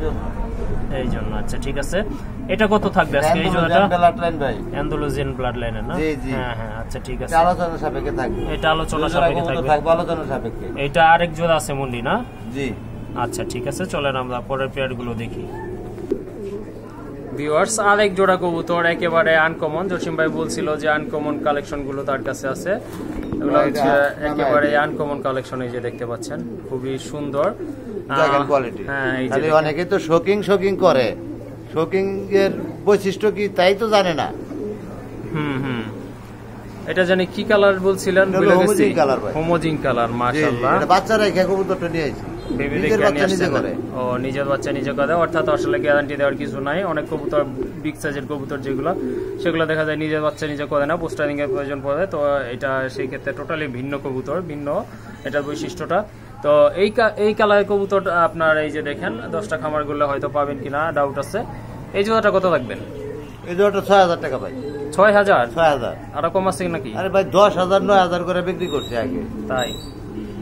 [SPEAKER 2] জন্য।
[SPEAKER 1] আচ্ছা ঠিক আছে, এটা কত থাকবে আজকে এই জোড়াটা?
[SPEAKER 2] ভাই
[SPEAKER 1] অ্যান্ডালুজিয়ান ব্লাড লাইনের না?
[SPEAKER 2] জি জি।
[SPEAKER 1] হ্যাঁ হ্যাঁ আচ্ছা ঠিক আছে,
[SPEAKER 2] আলোচনা সাপেক্ষে থাকবে,
[SPEAKER 1] এটা আলোচনা সাপেক্ষে থাকবে,
[SPEAKER 2] আলোচনা সাপেক্ষে।
[SPEAKER 1] এটা আরেক জোড়া আছে মুন্ডি না?
[SPEAKER 2] জি
[SPEAKER 1] আচ্ছা ঠিক আছে, চলেন আমরা পরের পেয়ার গুলো দেখি। ভিউয়ার্স আরেক জোড়া কবুতর একেবারে আনকমন, জসিম ভাই বলছিল যে আনকমন কালেকশন গুলো তার কাছে আছে। এগুলো হচ্ছে একেবারে আনকমন কালেকশন। এই যে দেখতে পাচ্ছেন খুবই সুন্দর
[SPEAKER 2] কোয়ালিটি।
[SPEAKER 1] হ্যাঁ এই যে
[SPEAKER 2] অনেকে তো শোকিং করে, শোকিং এর বৈশিষ্ট্য কি তাই তো জানে না।
[SPEAKER 1] হুম এটা জানি কি কালার বলছিলেন?
[SPEAKER 2] হোমোজিন কালার ভাই,
[SPEAKER 1] হোমোজিন কালার মাশাআল্লাহ।
[SPEAKER 2] এটা বাচ্চারা এই কবুতরটা নিয়ে আইছে, নিজের বাচ্চা নিজে করে।
[SPEAKER 1] ও নিজের বাচ্চা নিজে করে, অর্থাৎ আসলে গ্যারান্টি দেওয়ার কিছু নাই। অনেক কবুতর বিগ সাইজের কবুতর যেগুলো, সেগুলো দেখা যায় নিজের বাচ্চা নিজে করে না, পোস্টারিং এর প্রয়োজন পড়ে। তো এটা সেই ক্ষেত্রে টোটালি ভিন্ন কবুতর, ভিন্ন এটার বৈশিষ্ট্যটা। তো এই কালারের কবুতর আপনার এই যে দেখেন 10টা খামার করলে হয়তো পাবেন কিনা ডাউট আছে। এই জোড়াটা কত রাখবেন?
[SPEAKER 2] এই জোড়াটা 6000 টাকা ভাই।
[SPEAKER 1] 6000?
[SPEAKER 2] 6000
[SPEAKER 1] আরো কম আছে নাকি?
[SPEAKER 2] আরে ভাই 10,000 9,000 করে বিক্রি করছে আগে।
[SPEAKER 1] তাই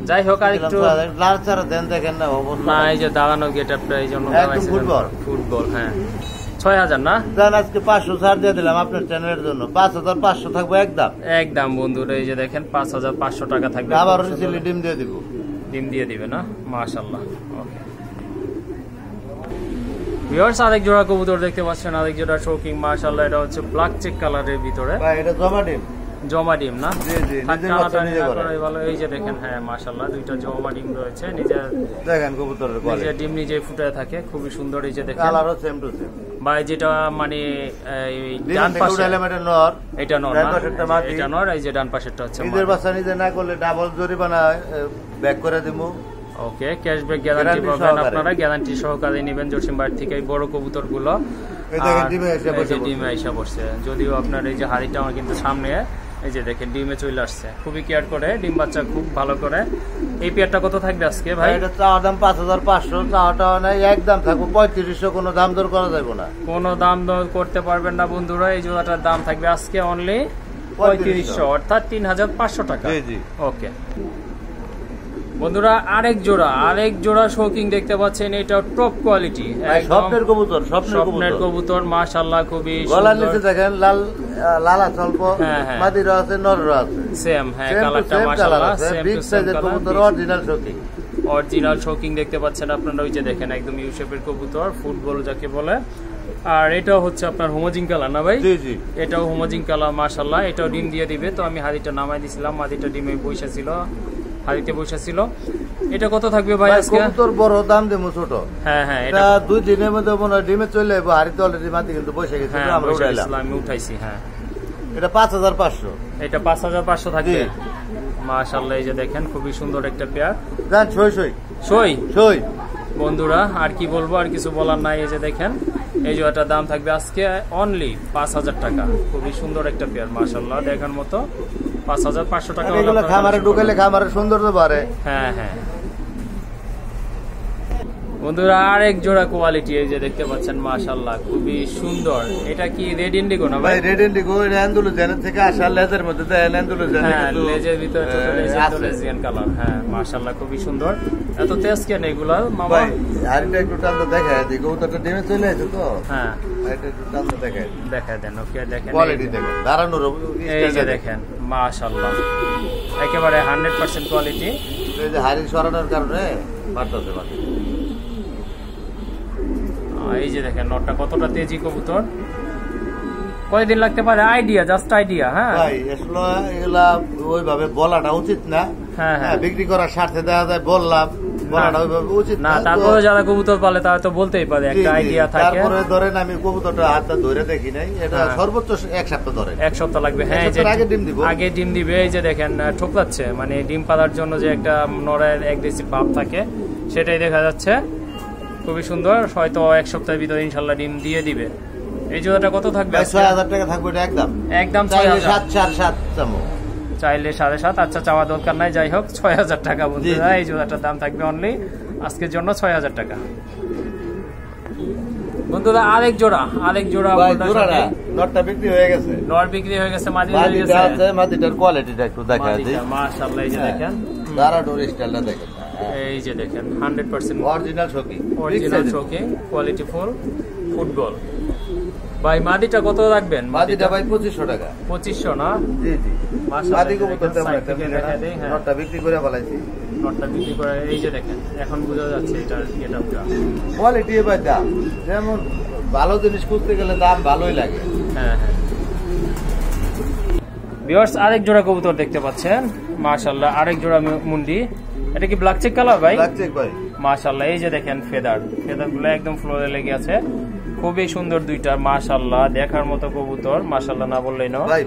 [SPEAKER 1] যাই হোক আর একটু
[SPEAKER 2] লাল চারা দেন দেখেন না অবস্থা।
[SPEAKER 1] না এই যে দাঁড়ানো গেটআপটা এই জন্য
[SPEAKER 2] একদম ফুটবল
[SPEAKER 1] হ্যাঁ। 6000 না
[SPEAKER 2] জান আজকে 500 ছাড় দিয়ে দিলাম আপনার চ্যানেলের জন্য 5500 থাকবে একদম
[SPEAKER 1] একদম বন্ধুরা এই যে দেখেন 5500 টাকা থাকবে
[SPEAKER 2] আবার রিসিলি ডিম দিয়ে দিব
[SPEAKER 1] ডিম দিয়ে দিবে না মাশাআল্লাহ ওকে ভিউয়ার্স আরেক জোড়া কবুতর দেখতে পাচ্ছেন আরেক জোড়া শোকিং মাশাআল্লাহ এটা হচ্ছে ব্ল্যাক চেক কালারের ভিতরে
[SPEAKER 2] ভাই এটা জমা ডিম
[SPEAKER 1] না
[SPEAKER 2] জি জি
[SPEAKER 1] নিজে করে ভালো এই যে দেখেন হ্যাঁ মাশাআল্লাহ দুইটা জমা ডিম রয়েছে নিজে
[SPEAKER 2] দেখেন কবুতরের কোয়ালিটি
[SPEAKER 1] নিজে ডিম নিজে ফুটে থাকে খুবই সুন্দর এই যে দেখেন
[SPEAKER 2] কালারও সেম টু সেম
[SPEAKER 1] ভাই যেটা মানে এই ডান পাশে
[SPEAKER 2] নর
[SPEAKER 1] এটা নর
[SPEAKER 2] ডান পাশেরটা মাটি
[SPEAKER 1] এটা নর এই যে ডান পাশেরটা হচ্ছে
[SPEAKER 2] নিজের বাচ্চা নিজে না করলে ডাবল জরিমানা ব্যাক করে দিমু
[SPEAKER 1] ওকে ক্যাশব্যাক গ্যারান্টি পাবেন আপনারা গ্যারান্টি সহকারে নেবেন জসিম ভাই থেকে এই বড় কবুতরগুলো
[SPEAKER 2] এই দেখেন ডিমে
[SPEAKER 1] এসে পড়ছে যদিও আপনার এই যে হাড়িটা আমার কিন্তু সামনে এই যে দেখেন ডিমে চলে আসছে খুবই কেয়ার করে ডিম বাচ্চা খুব ভালো করে এই পেয়ারটা কত থাকবে আজকে ভাই
[SPEAKER 2] এটা চাওয়া দাম 5500 চাওয়াটা নাই একদম থাকবে 3500 কোনো দাম দর করা যাবে না
[SPEAKER 1] কোনো দাম দর করতে পারবেন না বন্ধুরা এই জোড়াটার দাম থাকবে আজকে অনলি 3500 অর্থাৎ 3500 টাকা
[SPEAKER 2] জি জি
[SPEAKER 1] ওকে বন্ধুরা আরেক জোড়া শোকিং দেখতে পাচ্ছেন এটা টপ কোয়ালিটি
[SPEAKER 2] স্বপ্নের
[SPEAKER 1] কবুতর মাশাআল্লাহ খুবই
[SPEAKER 2] গলার নিচে দেখেন লালা স্বল্প মাদিরা আছে নররা আছে
[SPEAKER 1] সেম হ্যাঁ কালারটা মাশাআল্লাহ সেম
[SPEAKER 2] বিগ সাইজের কবুতর
[SPEAKER 1] অরিজিনাল শোকিং দেখতে পাচ্ছেন আপনারা ওই যে দেখেন একদম ইউ শেপের কবুতর ফুটবল যাকে বলে আর এটাও হচ্ছে আপনার হোমোজিং কালার না ভাই
[SPEAKER 2] জি জি
[SPEAKER 1] এটাও হোমোজিং কালার মাশাআল্লাহ এটাও ডিম দিয়ে দিবে তো আমি হাড়িটা নামাই দিছিলাম মাদিটা ডিমে বসেছিল হাড়িতে বসেছিল এটা কত থাকবে ভাই আজকে
[SPEAKER 2] কবুতর বড় দাম দেবো ছোট
[SPEAKER 1] হ্যাঁ হ্যাঁ
[SPEAKER 2] এটা 2 দিনের মধ্যে মনে হয় ডিমে চলে যাবে হাড়িতে অলরেডি মাটি কিন্তু বসে গেছে আমরা উঠাইলাম
[SPEAKER 1] আমি উঠাইছি হ্যাঁ
[SPEAKER 2] এটা 5500
[SPEAKER 1] এটা 5500 থাকবে মাশাআল্লাহ এই যে দেখেন খুবই সুন্দর একটা পেয়ার
[SPEAKER 2] জান সই
[SPEAKER 1] বন্ধুরা আর কি বলবো আর কিছু বলার নাই এই যে দেখেন এই জোড়াটার দাম থাকবে আজকে অনলি 5000 টাকা খুবই সুন্দর একটা পেয়ার মাশাআল্লাহ দেখার মতো 5500 টাকা
[SPEAKER 2] এগুলো খামারে ঢুকালে খামারে সৌন্দর্য বাড়ে
[SPEAKER 1] হ্যাঁ হ্যাঁ বন্ধুরা আরেক জোড়া কোয়ালিটি এই যে দেখতে পাচ্ছেন মাশাআল্লাহ খুবই সুন্দর এটা কি রেড ইন্ডিগো না ভাই
[SPEAKER 2] রেড ইন্ডিগো অ্যান্ডালুজিয়ান থেকে আসা লেজার মধ্যে অ্যান্ডালুজিয়ান
[SPEAKER 1] হ্যাঁ লেজের ভিতরে অ্যান্ডালুজিয়ান কালার হ্যাঁ মাশাআল্লাহ খুবই সুন্দর এত তেজ কেন এগুলা মামা
[SPEAKER 2] ভাই আরেকটা একটু টানতে দেখায় দিগো ওটা ডিমে চলে আসে তো
[SPEAKER 1] হ্যাঁ
[SPEAKER 2] এটা একটু টানতে দেখায়
[SPEAKER 1] দেন ওকে দেখেন
[SPEAKER 2] কোয়ালিটি দেখেন দাঁড়ানোর
[SPEAKER 1] এই যে দেখেন মাশাআল্লাহ একেবারে 100% কোয়ালিটি
[SPEAKER 2] এই যে হাড়ি সরানোর কারণে বাড়তেছে
[SPEAKER 1] এই যে দেখেন নটটা কতটা তেজি কবুতর কয়দিন লাগতে পারে জাস্ট আইডিয়া হ্যাঁ
[SPEAKER 2] ভাই আসলে এগুলা ওইভাবে বলাটা উচিত না
[SPEAKER 1] হ্যাঁ হ্যাঁ
[SPEAKER 2] বিক্রি করার স্বার্থে দেখা যায় বললাম বলাটা ওইভাবে উচিত
[SPEAKER 1] না তারপরে যারা কবুতর পালে তারা তো বলতেই পারে একটা আইডিয়া থাকে
[SPEAKER 2] তারপরে ধরেন আমি কবুতরটা হাতটা ধরে দেখি নাই এটা সর্বোচ্চ 1 সপ্তাহ ধরে
[SPEAKER 1] 1 সপ্তাহ লাগবে হ্যাঁ এই যে আগে ডিম দিবে এই যে দেখেন ঠোকলাচ্ছে মানে ডিম পালার জন্য যে একটা নরের অ্যাগ্রেসিভ ভাব থাকে সেটাই দেখা যাচ্ছে খুবই সুন্দর হয়তো 1 সপ্তাহের ভিতরে ইনশাআল্লাহ ডিম দিয়ে দিবে এই জোড়াটা কত থাকবে
[SPEAKER 2] 6000 টাকা থাকবে এটা একদম
[SPEAKER 1] 6000 চাইলে 7.5 আচ্ছা চাওয়া দরকার নাই যাই হোক 6000 টাকা বন্ধুরা এই জোড়াটার দাম থাকবে অনলি আজকের জন্য 6000 টাকা বন্ধুরা আরেক জোড়া
[SPEAKER 2] নটটা বিক্রি হয়ে গেছে মাদিটার কোয়ালিটিটা একটু দেখা যায়
[SPEAKER 1] মাশাআল্লাহ এই যে দেখেন
[SPEAKER 2] দাঁড়ানোর স্টাইলটা দেখেন
[SPEAKER 1] এই যে দেখেন 100%
[SPEAKER 2] original shocking
[SPEAKER 1] quality full football ভাই মাদিটা কত রাখবেন
[SPEAKER 2] মাদিটা ভাই 2500 টাকা
[SPEAKER 1] 2500 না
[SPEAKER 2] জি জি মাদি কবুতরটা নটটা বিক্রি করে ফেলাইছি
[SPEAKER 1] এই যে দেখেন এখন বোঝা যাচ্ছে এটার গেটআপটা
[SPEAKER 2] কোয়ালিটি ভাই দাম যেমন ভালো জিনিস খুঁজতে গেলে দাম ভালোই লাগে
[SPEAKER 1] হ্যাঁ হ্যাঁ ভিউয়ার্স আরেক জোড়া কবুতর দেখতে পাচ্ছেন মাশাআল্লাহ আরেক জোড়া মুন্ডি এটা কি ব্ল্যাক চেক কালার ভাই
[SPEAKER 2] ব্ল্যাক চেক ভাই
[SPEAKER 1] মাশাআল্লাহ এই যে দেখেন ফেদারগুলো একদম ফ্লোরে লেগে আছে খুবই সুন্দর দুইটা মাশাআল্লাহ দেখার মতো কবুতর মাশাআল্লাহ না বললেই না
[SPEAKER 2] ভাই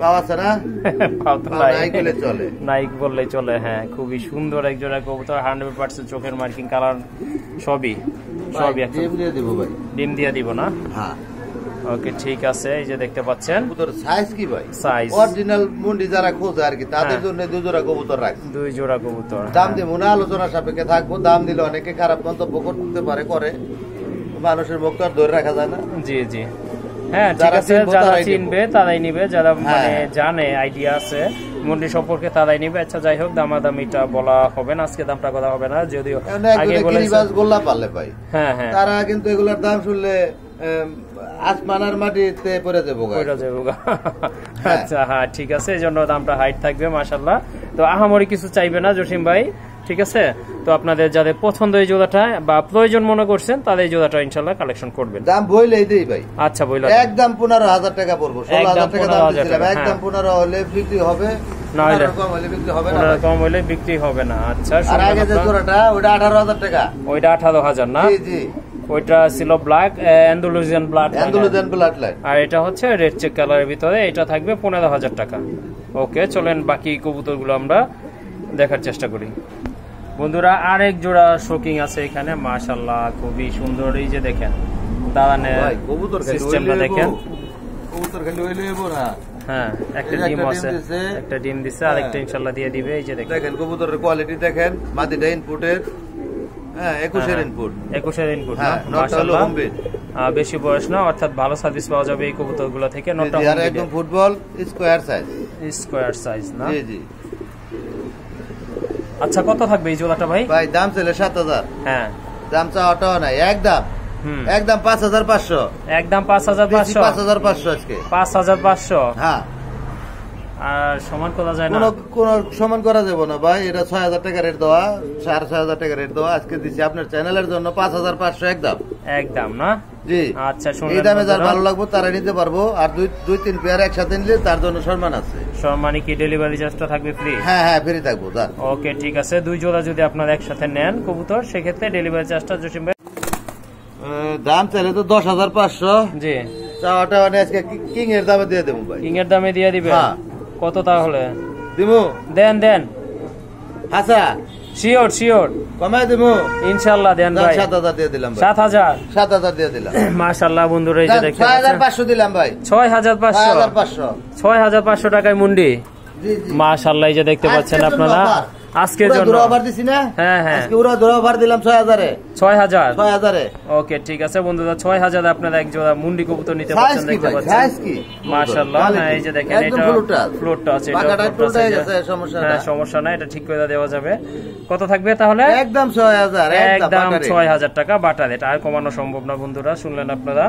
[SPEAKER 2] পাও আছে না
[SPEAKER 1] পাও তো
[SPEAKER 2] চলে
[SPEAKER 1] নাইক বললেই চলে হ্যাঁ খুবই সুন্দর এক জোড়া কবুতর 100% চোখের মার্কিং কালার সবই
[SPEAKER 2] ডিম দিয়ে দিব ভাই
[SPEAKER 1] ডিম দিয়ে দিব না
[SPEAKER 2] হ্যাঁ
[SPEAKER 1] ওকে ঠিক আছে এই যে দেখতে পাচ্ছেন
[SPEAKER 2] কবুতর সাইজ কি ভাই
[SPEAKER 1] সাইজ
[SPEAKER 2] অরিজিনাল মুন্ডি যারা খোঁজে আর কি তাদের জন্য 2 জোড়া কবুতর রাখি
[SPEAKER 1] 2 জোড়া কবুতর
[SPEAKER 2] দাম দিয়ে মনে আলোচনা সাপেক্ষে থাকবো দাম দিলে অনেকে খারাপ মন্তব্য করতে পারে করে মানুষের মুখ তো আর ধরে রাখা যায় না
[SPEAKER 1] জি জি হ্যাঁ ঠিক আছে যারা চিনবে তারাই নিবে যারা মানে জানে আইডিয়া আছে মুন্ডি সম্পর্কে তারাই নিবে আচ্ছা যাই হোক দামাদামিটা বলা হবে না আজকে দামটা কথা হবে না যদিও আগে বলেছি
[SPEAKER 2] গোল্লা পারলে ভাই
[SPEAKER 1] হ্যাঁ হ্যাঁ
[SPEAKER 2] তারা কিন্তু এগুলোর দাম শুনলে আসমান আর মাটিতে পড়ে যাবো
[SPEAKER 1] আচ্ছা হ্যাঁ ঠিক আছে, এই জন্য দামটা হাইট থাকবে মাশাআল্লাহ। তো আহামরি কিছু চাইবে না জসিম ভাই, ঠিক আছে। তো আপনাদের যাদের পছন্দ এই জোড়াটা বা প্রয়োজন মনে করছেন তাদের এই জোড়াটা ইনশাআল্লাহ কালেকশন করবেন।
[SPEAKER 2] দাম বইলেই দেই ভাই।
[SPEAKER 1] আচ্ছা বইলা
[SPEAKER 2] একদম 15,000 টাকা পড়বো, 16,000 টাকা দাম দিছিলাম, একদম 15 হলে বিক্রি হবে, না হলে কম হলে বিক্রি হবে না,
[SPEAKER 1] কম হলে বিক্রি হবে না। আচ্ছা
[SPEAKER 2] আর আগে যে জোড়াটা ওটা 18,000 টাকা,
[SPEAKER 1] ওইটা 18,000 না?
[SPEAKER 2] জি জি,
[SPEAKER 1] ওইটা ছিল ব্ল্যাক অ্যান্ডালুজিয়ান ব্লাড
[SPEAKER 2] লাইন,
[SPEAKER 1] আর এটা হচ্ছে রেড চেক কালারের ভিতরে, এটা থাকবে 15,000 টাকা। ওকে চলেন বাকি কবুতরগুলো আমরা দেখার চেষ্টা করি বন্ধুরা। আরেক জোড়া শোকিং আছে এখানে মাশাআল্লাহ, খুবই সুন্দর। এই যে দেখেন দাঁড়ানের সিস্টেমটা দেখেন,
[SPEAKER 2] কবুতর খালি হইলে হইবো না।
[SPEAKER 1] হ্যাঁ একটা ডিম আছে, একটা ডিম দিছে, আরেকটা ইনশাআল্লাহ দিয়ে দিবে। এই যে
[SPEAKER 2] দেখেন কবুতরের কোয়ালিটি দেখেন, মাদিটা ইনপুটের, হ্যাঁ 21 এর ইনপুট,
[SPEAKER 1] 21 এর ইনপুট না মাশাআল্লাহ, বেশি বয়স না, অর্থাৎ ভালো সার্ভিস পাওয়া যাবে এই কবুতরগুলো থেকে। নটটা
[SPEAKER 2] একদম ফুটবল স্কয়ার সাইজ
[SPEAKER 1] না?
[SPEAKER 2] জি জি।
[SPEAKER 1] আচ্ছা কত থাকবে এই জোড়াটা ভাই?
[SPEAKER 2] ভাই দাম ছিল 7,000। হ্যাঁ দাম চাওয়াটাও নাই, একদম 5,500,
[SPEAKER 1] একদম 5,500,
[SPEAKER 2] 5,500 আজকে
[SPEAKER 1] 5,500।
[SPEAKER 2] হ্যাঁ
[SPEAKER 1] আর সমান করা যায় না,
[SPEAKER 2] কোন সমান করা যাবে না ভাই। এটা 6,000 টাকা রেট দেওয়া, 6,500 টাকা রেট দেওয়া, আজকে দিচ্ছি আপনার চ্যানেলের জন্য 5,500 একদম
[SPEAKER 1] না?
[SPEAKER 2] জি।
[SPEAKER 1] আচ্ছা
[SPEAKER 2] এই দামে যার ভালো লাগবে তারা নিতে পারবো, আর 2-3 পেয়ার একসাথে নিলে তার জন্য সম্মান আছে।
[SPEAKER 1] সম্মানী কি ডেলিভারি চার্জটা থাকবে ফ্রি?
[SPEAKER 2] হ্যাঁ হ্যাঁ ফ্রি থাকবো।
[SPEAKER 1] ওকে ঠিক আছে, 2 জোড়া যদি আপনারা একসাথে নেন কবুতর, সেক্ষেত্রে ডেলিভারি চার্জটা জসিম ভাই
[SPEAKER 2] দাম চাইলে তো 10,500। জি, চাওয়াটা মানে আজকে কিং এর দামে দিয়ে দেবো ভাই।
[SPEAKER 1] কিং এর দামে দিয়ে দিবেন? কত তাহলে
[SPEAKER 2] দিমু?
[SPEAKER 1] দেন
[SPEAKER 2] আচ্ছা
[SPEAKER 1] শিওর
[SPEAKER 2] কমাই দিমু
[SPEAKER 1] ইনশাআল্লাহ। দেন ভাই
[SPEAKER 2] 7,000 দিয়ে দিলাম ভাই।
[SPEAKER 1] 7,000
[SPEAKER 2] দিয়ে দিলাম
[SPEAKER 1] মাশাআল্লাহ বন্ধুরা। এই যে দেখেন
[SPEAKER 2] 6,500 দিলাম ভাই।
[SPEAKER 1] 6,500 টাকায় মুন্ডি।
[SPEAKER 2] জি জি
[SPEAKER 1] মাশাআল্লাহ। এই যে দেখতে পাচ্ছেন আপনারা আজকের জন্য
[SPEAKER 2] অফার দিছি না?
[SPEAKER 1] হ্যাঁ
[SPEAKER 2] আজকে পুরো অফার দিলাম 6,000 এ।
[SPEAKER 1] ওকে ঠিক আছে বন্ধুরা, 6,000 এ আপনারা এক জোড়া মুন্ডি কবুতর নিতে পারছেন। দেখতে পাচ্ছেন মাশাআল্লাহ। হ্যাঁ এই যে দেখেন এটা ফ্লোরটা আছে, এটা সমস্যা নাই, এটা ঠিক করে দেওয়া যাবে। কত থাকবে তাহলে? একদম 6,000 টাকা বাটার। এটা আর কমানো সম্ভব না বন্ধুরা, শুনলেন আপনারা।